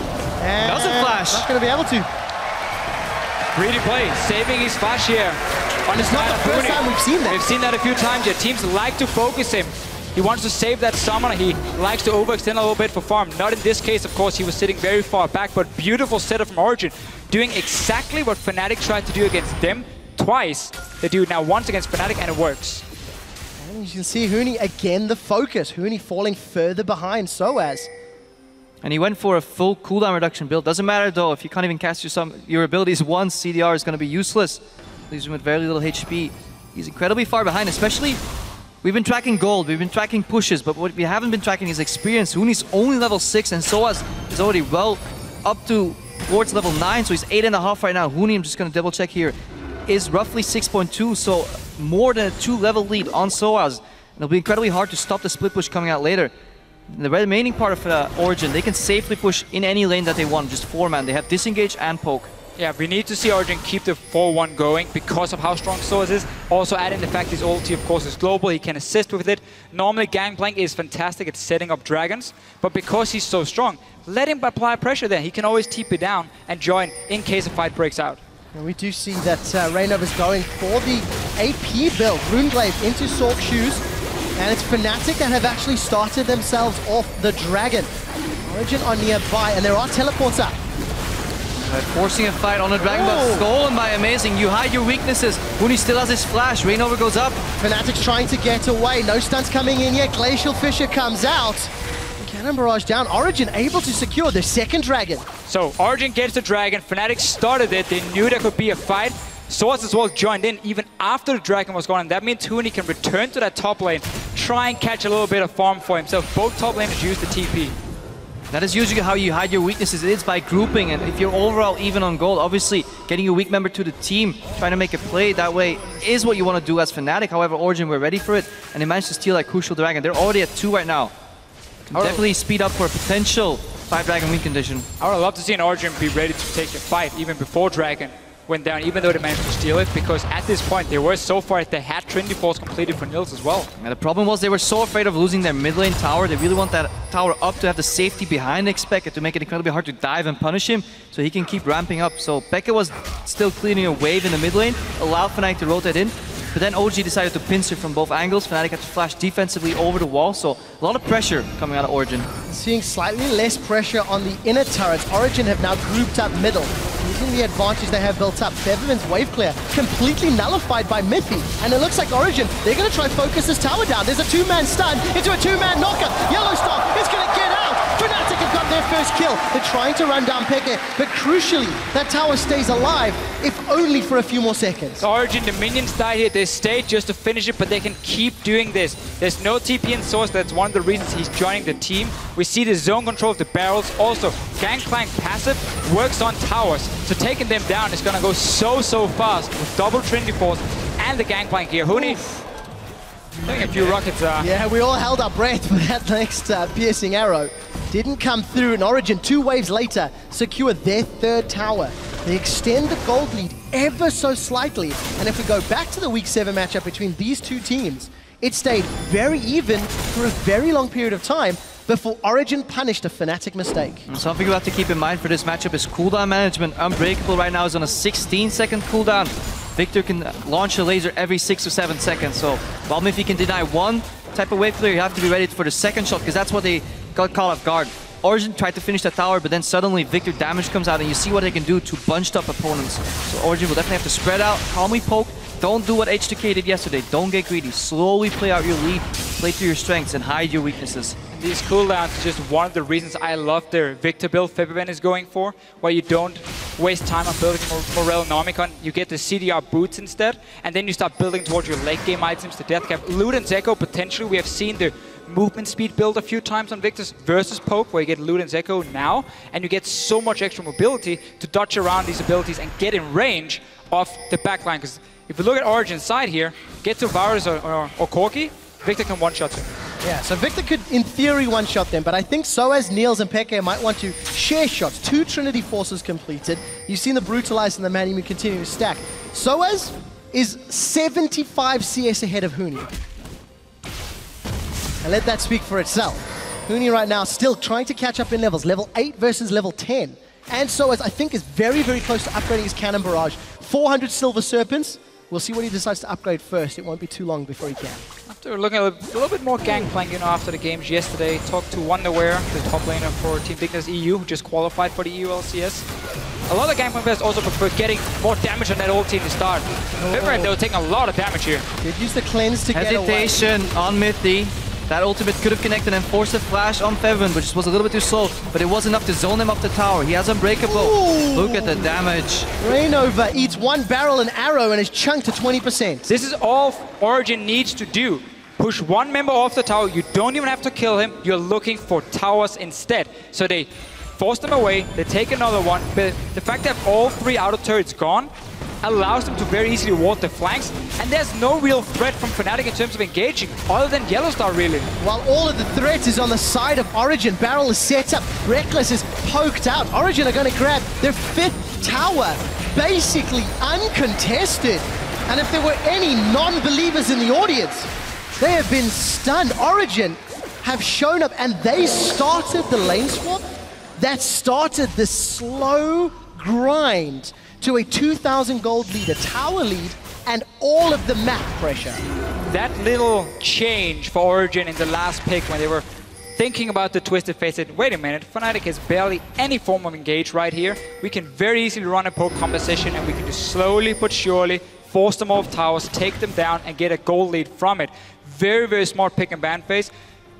And doesn't flash. Not going to be able to. Greedy play, saving his flash here. It's not the first time we've seen that. We've seen that a few times. Yeah, teams like to focus him. He wants to save that summoner. He likes to overextend a little bit for farm. Not in this case, of course. He was sitting very far back, but beautiful setup from Origen, doing exactly what Fnatic tried to do against them twice. They do it now once against Fnatic, and it works. And you can see Huni again, the focus. Huni falling further behind Soaz. And he went for a full cooldown reduction build. Doesn't matter though, if you can't even cast your abilities once, CDR is going to be useless. Leaves him with very little HP. He's incredibly far behind, especially... We've been tracking gold, we've been tracking pushes, but what we haven't been tracking is experience. Huni's only level 6 and Soaz is already well up towards level 9, so he's 8.5 right now. Huni, I'm just going to double check here, is roughly 6.2, so more than a 2-level lead on Soaz. It'll be incredibly hard to stop the split push coming out later. In the remaining part of Origen, they can safely push in any lane that they want, just 4-man. They have disengage and poke. Yeah, we need to see Origen keep the 4-1 going because of how strong Soaz is. Also add in the fact his ulti, of course, is global. He can assist with it. Normally, Gangplank is fantastic at setting up dragons, but because he's so strong, let him apply pressure there. He can always TP down and join in case a fight breaks out. And we do see that Reynov is going for the AP build. Runeglaive into Sork Shoes, and it's Fnatic that have actually started themselves off the dragon. Origen are nearby, and there are teleports up. Forcing a fight on the dragon, but stolen by Amazing. You hide your weaknesses. Huni still has his flash. Reignover goes up. Fnatic's trying to get away. No stunts coming in yet. Glacial Fissure comes out. Cannon Barrage down. Origen able to secure the second dragon. So Origen gets the dragon. Fnatic started it. They knew there could be a fight. Soaz as well joined in even after the dragon was gone. And that means Huni can return to that top lane, try and catch a little bit of farm for himself. Both top laners use the TP. That is usually how you hide your weaknesses. It is by grouping, and if you're overall even on gold, obviously getting a weak member to the team, trying to make a play that way is what you want to do as Fnatic. However, Origen were ready for it, and they managed to steal that crucial dragon. They're already at 2 right now. Can definitely speed up for a potential 5-dragon win condition. I would love to see an Origen be ready to take the fight even before dragon went down, even though they managed to steal it, because at this point they were so far they had Trinity Force completed for Nils as well. And the problem was they were so afraid of losing their mid lane tower. They really want that tower up to have the safety behind Xpeke to make it incredibly hard to dive and punish him, so he can keep ramping up. So Pekka was still clearing a wave in the mid lane, allowed Fnatic to rotate in, but then OG decided to pincer from both angles. Fnatic had to flash defensively over the wall, so a lot of pressure coming out of Origen. Seeing slightly less pressure on the inner turrets, Origen have now grouped up middle. Using the advantage they have built up, Featherman's wave clear completely nullified by Mithy, and it looks like Origen, they're going to try focus this tower down. There's a 2-man stun into a 2-man knocker. Yellowstar is going to get out. Fnatic have got their first kill. They're trying to run down Pekka, but crucially, that tower stays alive, if only for a few more seconds. Origen, the minions died here. They stayed just to finish it, but they can keep doing this. There's no TP in Source. That's one of the reasons he's joining the team. We see the zone control of the barrels. Also, Gangplank passive works on towers, so taking them down is going to go so fast with double Trinity Force and the Gangplank here. Huni, a few rockets. Yeah, we all held our breath for that next piercing arrow. Didn't come through, and Origen, 2 waves later, secure their 3rd tower. They extend the gold lead ever so slightly, and if we go back to the Week 7 matchup between these two teams, it stayed very even for a very long period of time before Origen punished a Fnatic mistake. Something you have to keep in mind for this matchup is cooldown management. Unbreakable right now is on a 16-second cooldown. Victor can launch a laser every 6 or 7 seconds, so while if he can deny one type of wave clear, you have to be ready for the second shot, because that's what they got caught off guard. Origen tried to finish the tower, but then suddenly Victor damage comes out and you see what they can do to bunched up opponents. So Origen will definitely have to spread out, calmly poke. Don't do what H2K did yesterday. Don't get greedy. Slowly play out your lead, play to your strengths, and hide your weaknesses. These cooldowns is just one of the reasons I love the Victor build Febiven is going for, where you don't waste time on building Morel Nomicon. You get the CDR boots instead, and then you start building towards your late game items, the Death Cap. Lute and Zeko, potentially, we have seen the movement speed build a few times on Victor's versus Poke, where you get Lute and Zeko now, and you get so much extra mobility to dodge around these abilities and get in range of the backline. Because if you look at Origen's side here, get to Varus or Corki, Victor can one-shot him. Yeah, so Victor could, in theory, one-shot them, but I think Soaz, Niels, and Peke might want to share shots. 2 Trinity Forces completed. You've seen the Brutalize and the Manny continue to stack. Soaz is 75 CS ahead of Huni. And let that speak for itself. Huni right now still trying to catch up in levels. Level 8 versus level 10. And Soaz, I think, is very, very close to upgrading his Cannon Barrage. 400 Silver Serpents. We'll see what he decides to upgrade first. It won't be too long before he can. After looking at a little bit more Gangplank, after the games yesterday, talked to Wonderware, the top laner for Team Dignitas EU, who just qualified for the EU LCS. A lot of Gangplank players also prefer getting more damage on that old team to start. Febiven, though, taking a lot of damage here. Did use the cleanse to get away. Hesitation on mid D. That ultimate could have connected and forced a flash on Febiven, but just was a little bit too slow. But it was enough to zone him up the tower. He has Unbreakable. Ooh. Look at the damage. Rainover eats 1 barrel and arrow and is chunked to 20%. This is all Origen needs to do. Push 1 member off the tower. You don't even have to kill him. You're looking for towers instead. So they force them away. They take another one. But the fact that all 3 outer turrets gone allows them to very easily ward the flanks, and there's no real threat from Fnatic in terms of engaging, other than Yellowstar, really. While all of the threat is on the side of Origen, Barrel is set up, Rekkles is poked out. Origen are going to grab their 5th tower, basically uncontested. And if there were any non-believers in the audience, they have been stunned. Origen have shown up, and they started the lane swap that started the slow grind to a 2,000 gold lead, a tower lead, and all of the map pressure. That little change for Origen in the last pick when they were thinking about the Twisted Fate, said, wait a minute, Fnatic has barely any form of engage right here. We can very easily run a poke composition and we can just slowly but surely force them off towers, take them down, and get a gold lead from it. Very, very smart pick and ban phase.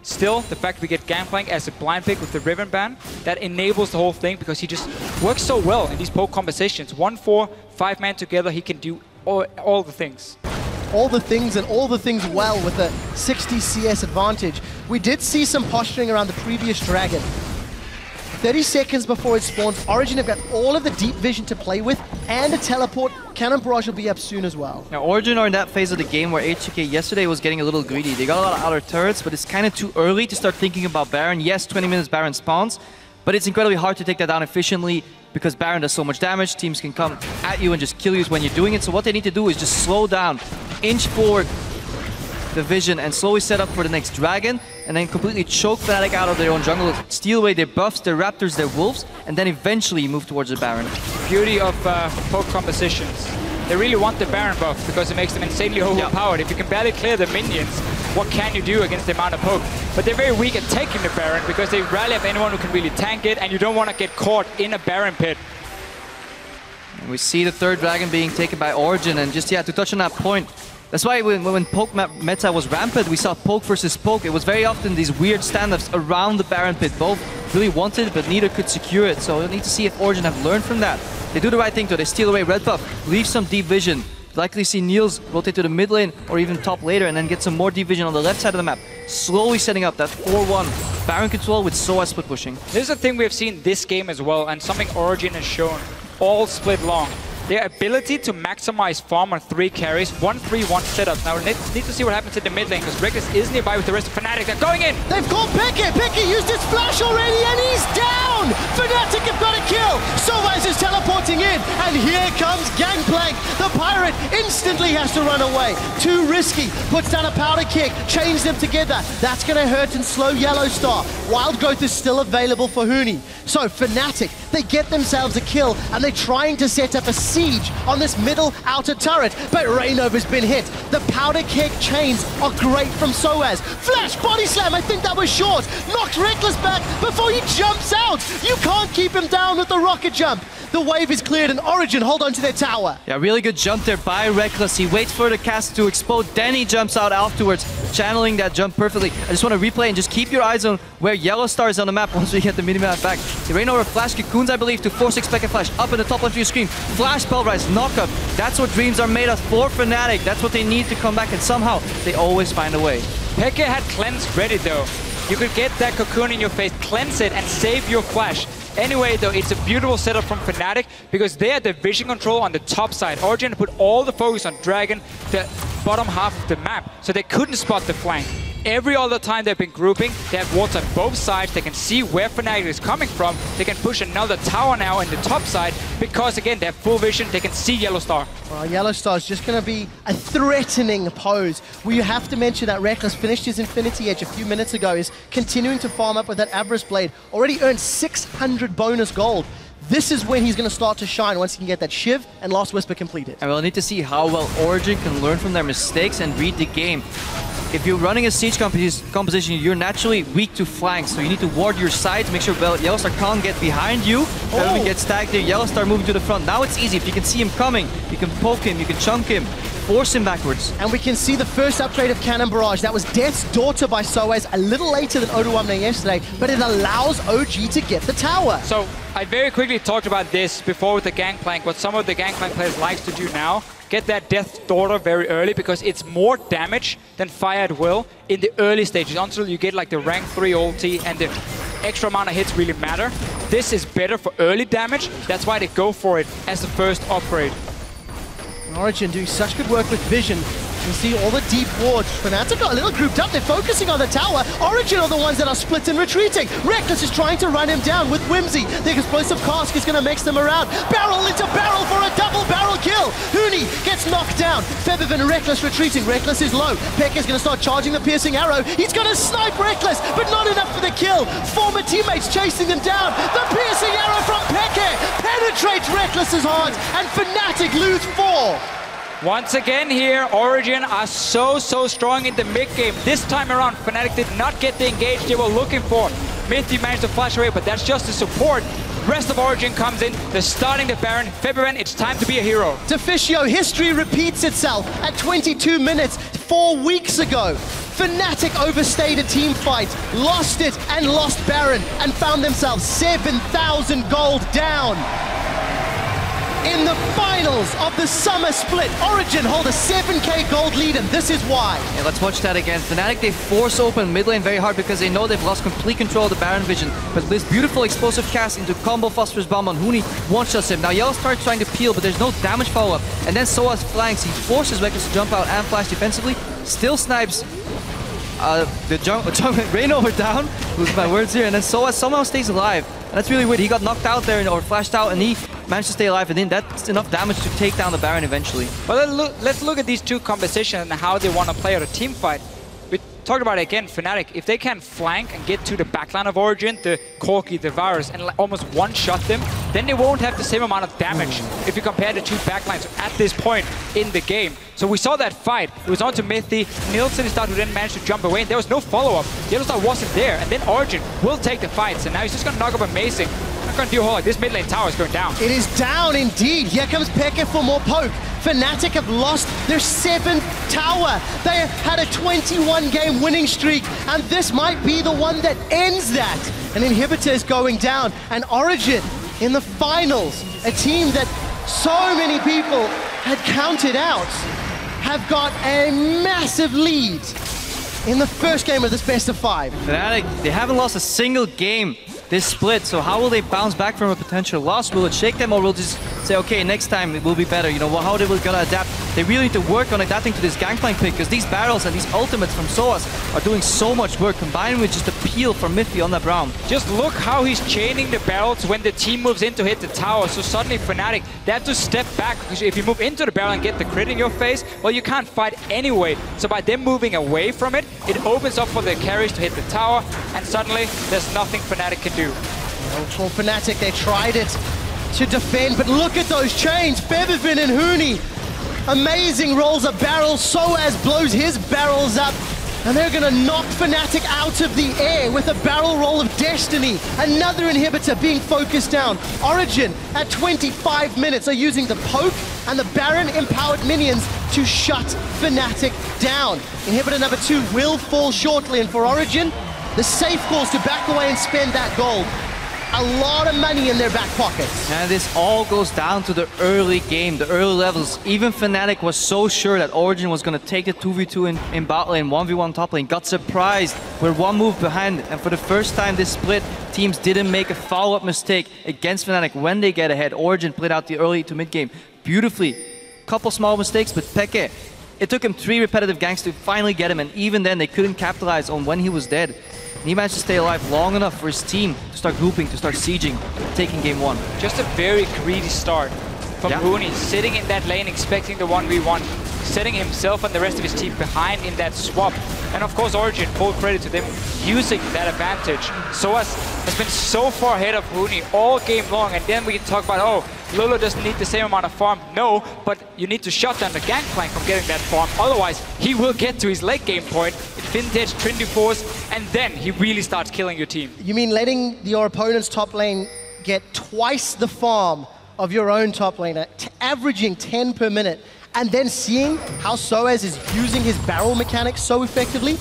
Still, the fact we get Gangplank as a blind pick with the Riven ban, that enables the whole thing because he just works so well in these poke compositions. 1-4, 5-man together, he can do all the things. All the things and all the things well with a 60 CS advantage. We did see some posturing around the previous Dragon. 30 seconds before it spawns, Origen have got all of the deep vision to play with and a teleport. Cannon Barrage will be up soon as well. Now, Origen are in that phase of the game where H2K yesterday was getting a little greedy. They got a lot of outer turrets, but it's kind of too early to start thinking about Baron. Yes, 20 minutes Baron spawns, but it's incredibly hard to take that down efficiently because Baron does so much damage. Teams can come at you and just kill you when you're doing it. So what they need to do is just slow down, inch forward the vision, and slowly set up for the next Dragon, and then completely choke Fnatic out of their own jungle, steal away their buffs, their raptors, their wolves, and then eventually move towards the Baron. Beauty of poke compositions. They really want the Baron buff because it makes them insanely overpowered. If you can barely clear the minions, what can you do against the amount of poke? But they're very weak at taking the Baron because they rarely have anyone who can really tank it, and you don't want to get caught in a Baron pit. And we see the 3rd Dragon being taken by Origen, and just, to touch on that point, that's why when poke meta was rampant, we saw poke versus poke. It was very often these weird standups around the Baron pit. Both really wanted it, but neither could secure it. So we'll need to see if Origen have learned from that. They do the right thing though. They steal away red buff, leave some deep vision. Likely see Niels rotate to the mid lane or even top later, and then get some more deep vision on the left side of the map. Slowly setting up that 4-1 Baron control with Soaz split pushing. This is a thing we have seen this game as well, and something Origen has shown all split long. Their ability to maximize farm on 3 carries, 1-3-1 setups. Now we need to see what happens in the mid lane, because Rekkles is nearby with the rest of Fnatic. They're going in! They've called Peke! Peke used his flash already and he's down! Fnatic have got a kill! Soaz is teleporting in, and here comes Gangplank! The Pyrex it. Instantly has to run away. Too risky. Puts down a powder kick. Chains them together. That's going to hurt and slow Yellowstar. Wild Growth is still available for Huni. So Fnatic, they get themselves a kill, and they're trying to set up a siege on this middle outer turret, but Reignover's been hit. The powder keg chains are great from Soaz. Flash body slam, I think that was short. Knocks Rekkles back before he jumps out. You can't keep him down with the rocket jump. The wave is cleared and Origen hold on to their tower. Yeah, really good jump there by Rekkles. He waits for the cast to explode, then he jumps out afterwards, channeling that jump perfectly. I just want to replay and just keep your eyes on where Yellowstar is on the map once we get the minimap back. They rain over Flash Cocoons, I believe, to force Expected Flash up in the top left of your screen. Flash Spell Rise, knockup. That's what dreams are made of for Fnatic. That's what they need to come back, and somehow they always find a way. Peke had cleanse ready though. You could get that cocoon in your face, cleanse it, and save your Flash. Anyway, though, it's a beautiful setup from Fnatic because they had the vision control on the top side. Origen put all the focus on Dragon, the bottom half of the map, so they couldn't spot the flank. Every other time they've been grouping, they have wards on both sides. They can see where Fnatic is coming from. They can push another tower now in the top side because, again, they have full vision. They can see Yellowstar. Well, Yellowstar is just going to be a threatening pose. We have to mention that Rekkles finished his Infinity Edge a few minutes ago, is continuing to farm up with that Avarice Blade. Already earned 600 bonus gold. This is when he's going to start to shine once he can get that Shiv and Last Whisper completed. And we'll need to see how well Origen can learn from their mistakes and read the game. If you're running a siege composition, you're naturally weak to flanks, so you need to ward your sides, make sure Yellowstar can't get behind you. Then we get stacked there, Yellowstar moving to the front. Now it's easy. If you can see him coming, you can poke him, you can chunk him, force him backwards. And we can see the first upgrade of Cannon Barrage. That was Death's Daughter by Soaz, a little later than Odoamne yesterday, but it allows OG to get the tower. So I very quickly talked about this before with the Gangplank, what some of the Gangplank players likes to do now. Get that Death's Daughter very early because it's more damage than Fire at Will in the early stages until you get like the rank 3 ulti and the extra amount of hits really matter. This is better for early damage. That's why they go for it as the first upgrade. Origen doing such good work with vision. You see all the deep wards. Fnatic are a little grouped up. They're focusing on the tower. Origen are the ones that are split and retreating. Rekkles is trying to run him down with Whimsy. The explosive cask is going to mix them around. Barrel into barrel for a double barrel kill. Huni gets knocked down. Febiven and Rekkles retreating. Rekkles is low. Peke is going to start charging the piercing arrow. He's going to snipe Rekkles, but not enough for the kill. Former teammates chasing them down. The piercing arrow from Peke penetrates Rekkles' heart, and Fnatic lose 4. Once again here, Origen are so strong in the mid-game. This time around, Fnatic did not get the engage they were looking for. Mithy managed to flash away, but that's just the support. Rest of Origen comes in, they're starting the Baron. Febiven, it's time to be a hero. Deficio, history repeats itself at 22 minutes 4 weeks ago. Fnatic overstayed a team fight, lost it and lost Baron, and found themselves 7,000 gold down. In the finals of the summer split, Origen hold a 7k gold lead, and this is why. Yeah, let's watch that again. Fnatic, they force open mid lane very hard because they know they've lost complete control of the Baron vision. But this beautiful explosive cast into combo Phosphorus Bomb on Huni one-shots him. Now Yellowstar trying to peel, but there's no damage follow-up. And then Soaz flanks. He forces Rekkles to jump out and flash defensively. Still snipes Reignover down. Lose my words here. And then Soaz somehow stays alive. And that's really weird. He got knocked out there or flashed out, and he managed to stay alive. And then that's enough damage to take down the Baron eventually. Well, let's look at these two compositions and how they want to play out a team fight. We talked about it again, Fnatic. If they can flank and get to the backline of Origen, the Corki, the Varus, and almost one-shot them, then they won't have the same amount of damage if you compare the two backlines at this point in the game. So we saw that fight. It was on to Mithy. Nielsen started to then manage to jump away, and there was no follow-up. Yellowstar wasn't there, and then Origen will take the fight. So now he's just going to knock up Amazing. Not going to do a whole lot. This mid lane tower is going down. It is down indeed. Here comes Peke for more poke. Fnatic have lost their 7th tower. They had a 21-game winning streak, and this might be the one that ends that. An inhibitor is going down, and Origen in the finals, a team that so many people had counted out, have got a massive lead in the first game of this best of 5. Fnatic, they haven't lost a single game this split, so how will they bounce back from a potential loss? Will it shake them, or will it just say, okay, next time it will be better. You know, how they will gonna adapt. They really need to work on adapting to this Gangplank pick, because these barrels and these ultimates from Soaz are doing so much work, combined with just the peel from Miffy on that Braum. Just look how he's chaining the barrels when the team moves in to hit the tower. So suddenly Fnatic, they have to step back, because if you move into the barrel and get the crit in your face, well, you can't fight anyway. So by them moving away from it, it opens up for the carries to hit the tower, and suddenly there's nothing Fnatic can do. Well, for Fnatic, they tried it to defend, but look at those chains. Febiven and Huni, amazing rolls of barrels. Soaz blows his barrels up, and they're gonna knock Fnatic out of the air with a barrel roll of Destiny. Another inhibitor being focused down. Origen at 25 minutes are using the poke and the Baron empowered minions to shut Fnatic down. Inhibitor number 2 will fall shortly, and for Origen, the safe calls to back away and spend that gold. A lot of money in their back pockets. And this all goes down to the early game, the early levels. Even Fnatic was so sure that Origen was going to take the 2v2 in bot lane, 1v1 top lane, got surprised. We're one move behind, and for the first time this split, teams didn't make a follow-up mistake against Fnatic when they get ahead. Origen played out the early to mid game beautifully. Couple small mistakes, but Peke, it took him 3 repetitive ganks to finally get him, and even then they couldn't capitalize on when he was dead. And he managed to stay alive long enough for his team to start grouping, to start sieging, taking game 1. Just a very greedy start from Huni, sitting in that lane expecting the 1v1, setting himself and the rest of his team behind in that swap. And of course Origen, full credit to them, using that advantage. Soaz has been so far ahead of Huni all game long, and then we can talk about, oh, Lulu doesn't need the same amount of farm. No, but you need to shut down the Gangplank from getting that farm, otherwise he will get to his late game point, vintage Trinity Force, and then he really starts killing your team. You mean letting your opponent's top lane get twice the farm of your own top laner, averaging 10 per minute, and then seeing how Soaz is using his barrel mechanics so effectively?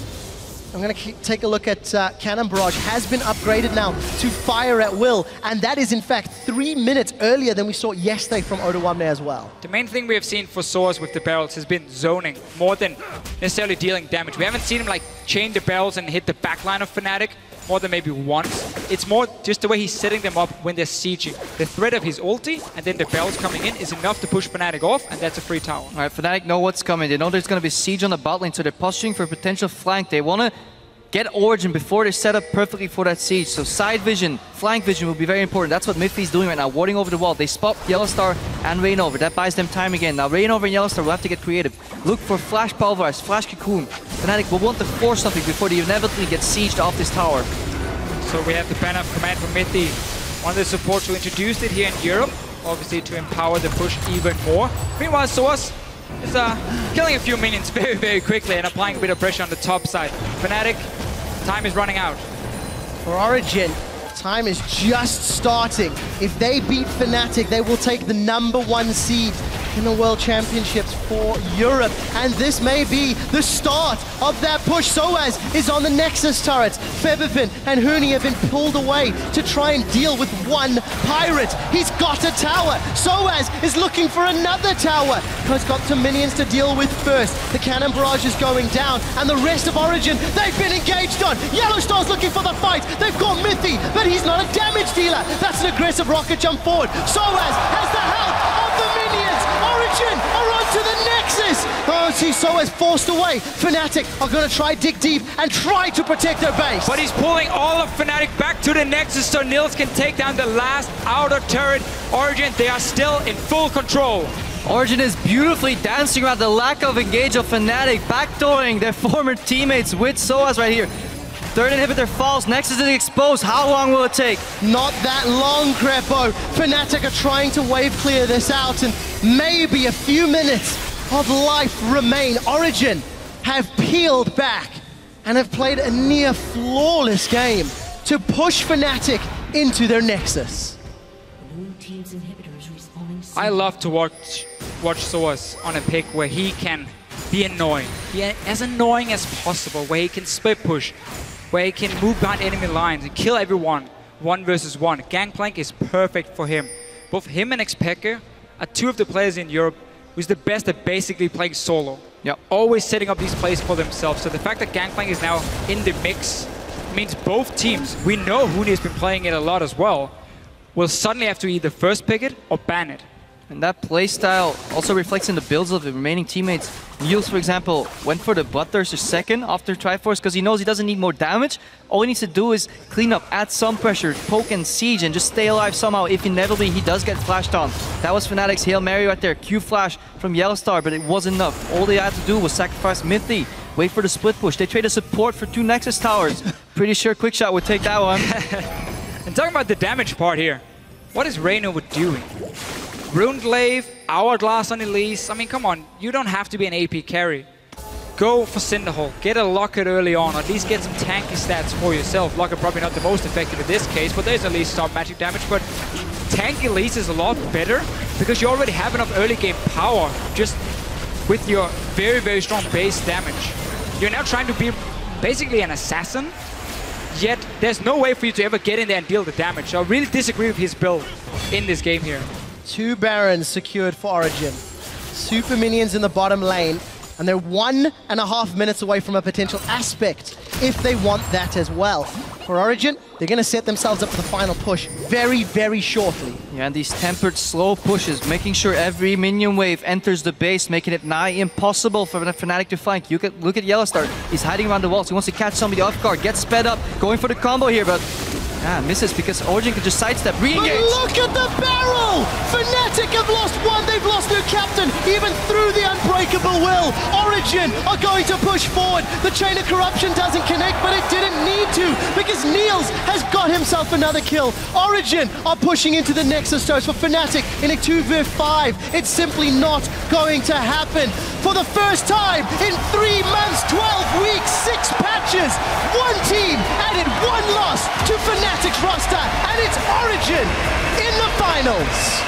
I'm going to take a look at Cannon Barrage. Has been upgraded now to fire at will, and that is in fact 3 minutes earlier than we saw yesterday from Odoamne as well. The main thing we have seen for Soaz with the barrels has been zoning more than necessarily dealing damage. We haven't seen him like chain the barrels and hit the backline of Fnatic more than maybe once. It's more just the way he's setting them up when they're sieging. The threat of his ulti and then the barrels coming in is enough to push Fnatic off, and that's a free tower. All right, Fnatic know what's coming. They know there's going to be siege on the bot lane, so they're posturing for a potential flank. They want to get Origen before they're set up perfectly for that siege. So side vision, flank vision will be very important. That's what Miffy's doing right now, warding over the wall. They spot Yellowstar and Reignover. That buys them time again. Now Reignover and Yellowstar will have to get creative. Look for Flash Pulverize, Flash Cocoon. Fnatic will want to force something before they inevitably get sieged off this tower. So we have the banner of command from Miffy, one of the supports who introduced it here in Europe, obviously to empower the push even more. Meanwhile, Soaz is killing a few minions very, very quickly and applying a bit of pressure on the top side. Fnatic, time is running out. For Origen, time is just starting. If they beat Fnatic, they will take the #1 seed in the World Championships for Europe. And this may be the start of that push. Soaz is on the Nexus turret. Febiven and Huni have been pulled away to try and deal with one pirate. He's got a tower. Soaz is looking for another tower. He's got some minions to deal with first. The Cannon Barrage is going down, and the rest of Origen, they've been engaged on. Yellowstar's looking for the fight. They've got Miffy, but he's not a damage dealer. That's an aggressive rocket jump forward. Soaz has the help of the minions. Origen are on to the Nexus. Oh, see, Soaz forced away. Fnatic are going to try dig deep and try to protect their base. But he's pulling all of Fnatic back to the Nexus so Nils can take down the last outer turret. Origen, they are still in full control. Origen is beautifully dancing around the lack of engage of Fnatic, backdooring their former teammates with Soaz right here. Third inhibitor falls, Nexus is exposed. How long will it take? Not that long, Crepo. Fnatic are trying to wave clear this out, and maybe a few minutes of life remain. Origen have peeled back and have played a near flawless game to push Fnatic into their Nexus. I love to watch Soaz on a pick where he can be annoying. As annoying as possible, where he can split push, where he can move behind enemy lines and kill everyone 1 versus 1. Gangplank is perfect for him. Both him and Xpeke are 2 of the players in Europe who's the best at basically playing solo. Yep. Always setting up these plays for themselves. So the fact that Gangplank is now in the mix means both teams, we know Huni has been playing it a lot as well, will suddenly have to either first pick it or ban it. And that playstyle also reflects in the builds of the remaining teammates. Niels, for example, went for the Bloodthirster second after Triforce because he knows he doesn't need more damage. All he needs to do is clean up, add some pressure, poke and siege, and just stay alive somehow if inevitably he does get flashed on. That was Fnatic's Hail Mary right there. Q flash from Yellowstar, but it wasn't enough. All they had to do was sacrifice Mithy, wait for the split push. They traded support for 2 Nexus towers. Pretty sure Quickshot would take that one. And talking about the damage part here, what is Reignover doing? Ruined Glaive, Hourglass on Elise. I mean, come on, you don't have to be an AP carry. Go for Cinderhulk, get a Locket early on, or at least get some tanky stats for yourself. Locket probably not the most effective in this case, but there's at least some magic damage. But tank Elise is a lot better because you already have enough early game power just with your very, very strong base damage. You're now trying to be basically an assassin, yet there's no way for you to ever get in there and deal the damage. So I really disagree with his build in this game here. 2 Barons secured for Origin. Super minions in the bottom lane, and they're 1.5 minutes away from a potential aspect if they want that as well. For Origin, they're going to set themselves up for the final push very, very shortly. Yeah, and these tempered slow pushes, making sure every minion wave enters the base, making it nigh impossible for the Fnatic to flank. You could look at Yellowstar, he's hiding around the walls, he wants to catch somebody off guard, get sped up, going for the combo here, but misses because Origin could just sidestep, re-engage. But look at the barrel! Fnatic have lost one, they've lost their captain, even through the unbreakable will. Origin are going to push forward. The Chain of Corruption doesn't connect, but it didn't need to because Niels has got himself another kill. Origin are pushing into the Nexus Toast for Fnatic in a 2v5. It's simply not going to happen. For the first time in 3 months, 12 weeks, 6 patches, one team added 1 loss to Fnatic's roster, and it's Origin in the finals.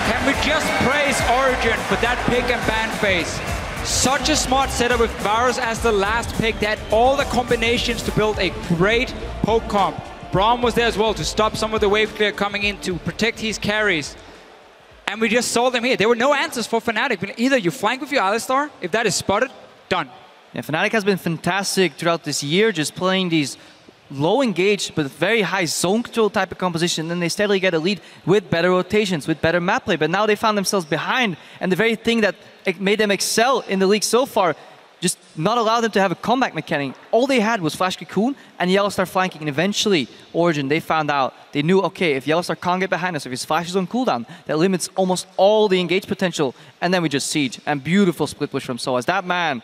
Can we just praise Origin for that pick and ban phase? Such a smart setup with Varus as the last pick. They had all the combinations to build a great poke comp. Braum was there as well to stop some of the wave clear coming in to protect his carries. And we just saw them here. There were no answers for Fnatic. Either you flank with your Alistar, if that is spotted, done. Yeah, Fnatic has been fantastic throughout this year, just playing these low engaged but very high zone control type of composition. Then they steadily get a lead with better rotations, with better map play. But now they found themselves behind, and the very thing that made them excel in the league so far just not allow them to have a comeback mechanic. All they had was Flash Cocoon and Yellowstar flanking, and eventually Origin, they found out, they knew, okay, if Yellowstar can't get behind us, if his Flash is on cooldown, that limits almost all the engage potential, and then we just siege. And beautiful split push from Soaz. That man,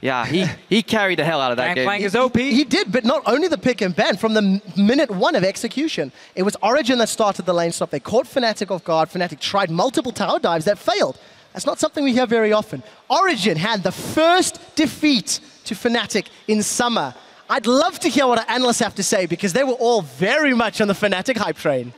yeah, he carried the hell out of that game. Gangplank is OP. He did, but not only the pick and ban, from the minute 1 of execution, it was Origin that started the lane stop. They caught Fnatic off guard. Fnatic tried multiple tower dives that failed. That's not something we hear very often. Origin had the first defeat to Fnatic in summer. I'd love to hear what our analysts have to say because they were all very much on the Fnatic hype train.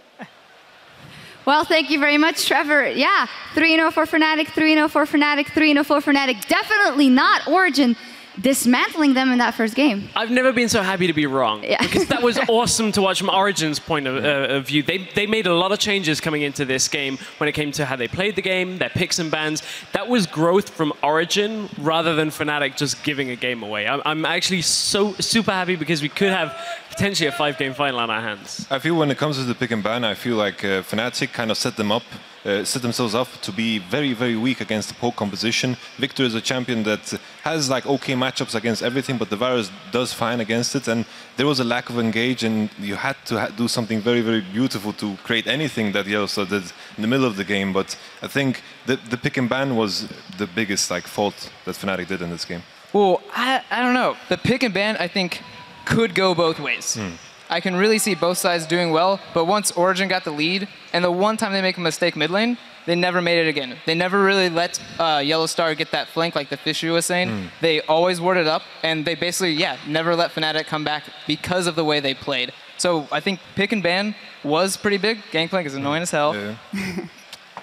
Well, thank you very much, Trevor. Yeah, 3-0 for Fnatic, 3-0 for Fnatic, 3-0 for Fnatic. Definitely not Origin dismantling them in that first game. I've never been so happy to be wrong. Yeah. Because that was awesome to watch from Origin's point of view. They made a lot of changes coming into this game when it came to how they played the game, their picks and bans. That was growth from Origin rather than Fnatic just giving a game away. I'm actually so super happy because we could have potentially a 5-game final on our hands. I feel when it comes to the pick and ban, I feel like Fnatic kind of set themselves up to be very, very weak against the poke composition. Victor is a champion that has like okay matchups against everything, but the Varus does fine against it, and there was a lack of engage, and you had to do something very, very beautiful to create anything that Yellowstar did in the middle of the game. But I think the pick and ban was the biggest like fault that Fnatic did in this game. Well, I don't know. The pick and ban, I think, could go both ways. I can really see both sides doing well, but once Origin got the lead, and the one time they make a mistake mid lane, they never made it again. They never really let Yellowstar get that flank like the Fisher was saying. They always warded up, and they basically, yeah, never let Fnatic come back because of the way they played. So I think pick and ban was pretty big. Gangplank is annoying as hell. Yeah.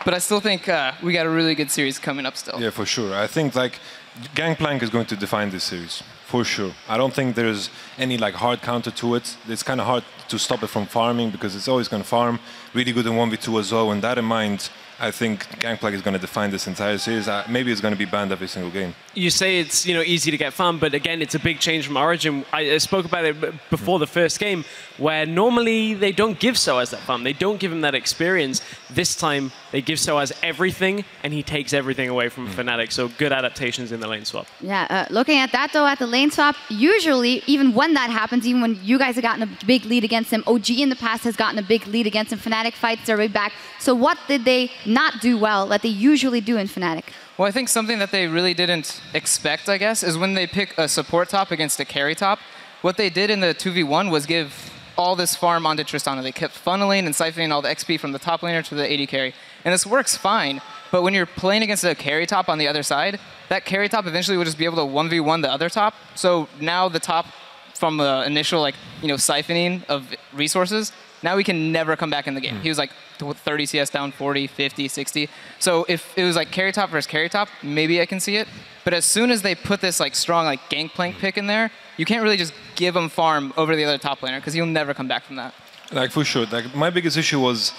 But I still think we got a really good series coming up still. Yeah, for sure. I think like Gangplank is going to define this series. For sure. I don't think there's any like hard counter to it. It's kind of hard to stop it from farming because it's always going to farm. Really good in 1v2 as well. And that in mind, I think Gangplank is going to define this entire series. Maybe it's going to be banned every single game. You say it's easy to get farm, but again, it's a big change from Origin. I spoke about it before the first game, where normally they don't give Soaz that farm. They don't give him that experience. This time, they give Soaz everything, and he takes everything away from Fnatic. So good adaptations in the lane swap. Yeah, looking at that though, at the lane swap, usually, even when that happens, even when you guys have gotten a big lead against him, OG in the past has gotten a big lead against him. Fnatic fights their way back. So what did they not do well that they usually do in Fnatic? Well, I think something that they really didn't expect, I guess, is when they pick a support top against a carry top. What they did in the 2v1 was give all this farm onto Tristana. They kept funneling and siphoning all the XP from the top laner to the AD carry. And this works fine, but when you're playing against a carry top on the other side, that carry top eventually will just be able to 1v1 the other top. So now the top, from the initial siphoning of resources, now we can never come back in the game. He was like 30 CS down, 40, 50, 60. So if it was like carry top versus carry top, maybe I can see it. But as soon as they put this strong Gangplank pick in there, you can't really just give him farm over the other top laner because he'll never come back from that. For sure. My biggest issue was,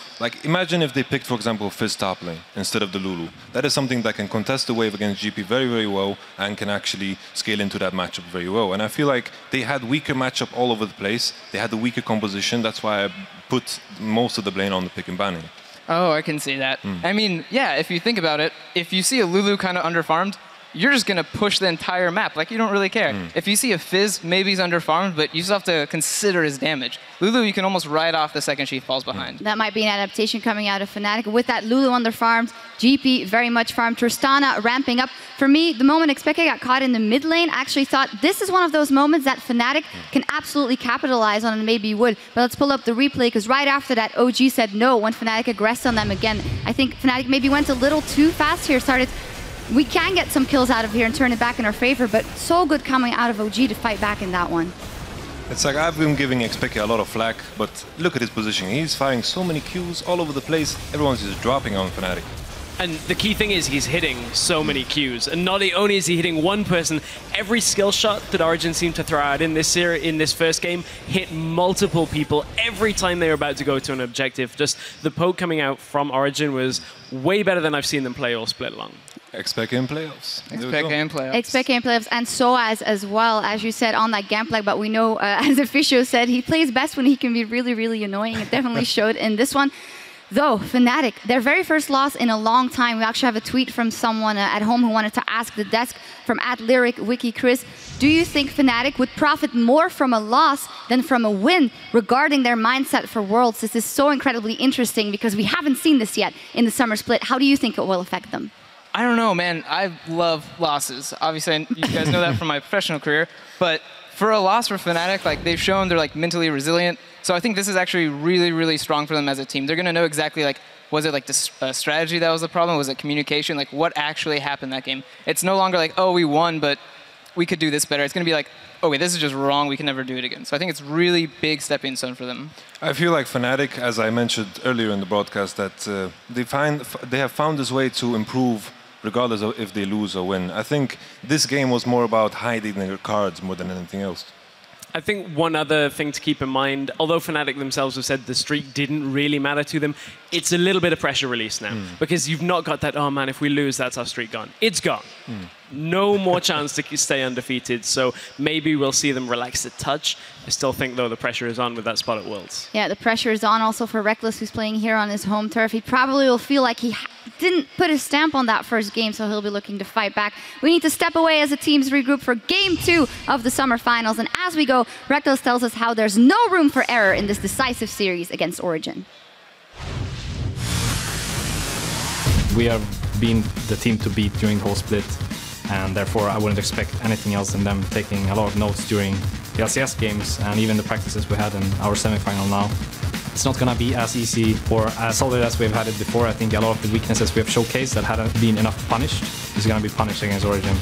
imagine if they picked, for example, Fizz top lane instead of the Lulu. That is something that can contest the wave against GP very, very well and can actually scale into that matchup very well. And I feel like they had weaker matchup all over the place. They had the weaker composition. That's why I put most of the blame on the pick and banning. Oh, I can see that. I mean, yeah, if you think about it, if you see a Lulu kind of underfarmed, you're just going to push the entire map. You don't really care. If you see a Fizz, maybe he's underfarmed, but you still have to consider his damage. Lulu, you can almost ride off the second she falls behind. That might be an adaptation coming out of Fnatic. With that Lulu underfarmed, GP very much farmed, Tristana ramping up. For me, the moment Xpeke got caught in the mid lane, I actually thought this is one of those moments that Fnatic can absolutely capitalize on and maybe would. But let's pull up the replay, because right after that, OG said no when Fnatic aggressed on them again. I think Fnatic maybe went a little too fast here, we can get some kills out of here and turn it back in our favor, but so good coming out of OG to fight back in that one. It's I've been giving Xpeke a lot of flack, but look at his position. He's firing so many Qs all over the place. Everyone's just dropping on Fnatic. And the key thing is he's hitting so many Qs. And not only is he hitting one person, every skill shot that Origin seemed to throw out in this first game hit multiple people every time they were about to go to an objective. Just the poke coming out from Origin was way better than I've seen them play all split long. Xpeke in playoffs. Xpeke in playoffs. Xpeke in playoffs, and Soaz as well, as you said, on that Gangplank. But we know, as Officio said, he plays best when he can be really, really annoying. It definitely showed in this one. Though, Fnatic, their very first loss in a long time. We actually have a tweet from someone at home who wanted to ask the desk from @LyricWikiChris. Do you think Fnatic would profit more from a loss than from a win regarding their mindset for Worlds? This is so incredibly interesting because we haven't seen this yet in the summer split. How do you think it will affect them? I don't know, man. I love losses. Obviously, you guys know that from my professional career. But for a loss for Fnatic, they've shown they're mentally resilient. So I think this is actually really, really strong for them as a team. They're going to know exactly was it the strategy that was the problem? Was it communication? What actually happened that game? It's no longer oh, we won, but we could do this better. It's going to be oh wait, this is just wrong. We can never do it again. So I think it's really big stepping stone for them. I feel like Fnatic, as I mentioned earlier in the broadcast, that they have found this way to improve regardless of if they lose or win. I think this game was more about hiding their cards more than anything else. I think one other thing to keep in mind, although Fnatic themselves have said the streak didn't really matter to them, it's a little bit of pressure release now. Because you've not got that, oh man, if we lose, that's our streak gone. It's gone. No more chance to stay undefeated, so maybe we'll see them relax a touch. I still think, though, the pressure is on with that spot at Worlds. Yeah, the pressure is on also for Rekkles, who's playing here on his home turf. He probably will feel like he didn't put his stamp on that first game, so he'll be looking to fight back. We need to step away as the teams regroup for Game 2 of the Summer Finals, and as we go, Rekkles tells us how there's no room for error in this decisive series against Origin. We have been the team to beat during the whole split, and therefore I wouldn't expect anything else than them taking a lot of notes during the LCS games and even the practices we had in our semi-final now. It's not going to be as easy or as solid as we've had it before. I think a lot of the weaknesses we have showcased that hadn't been enough punished is going to be punished against Origin.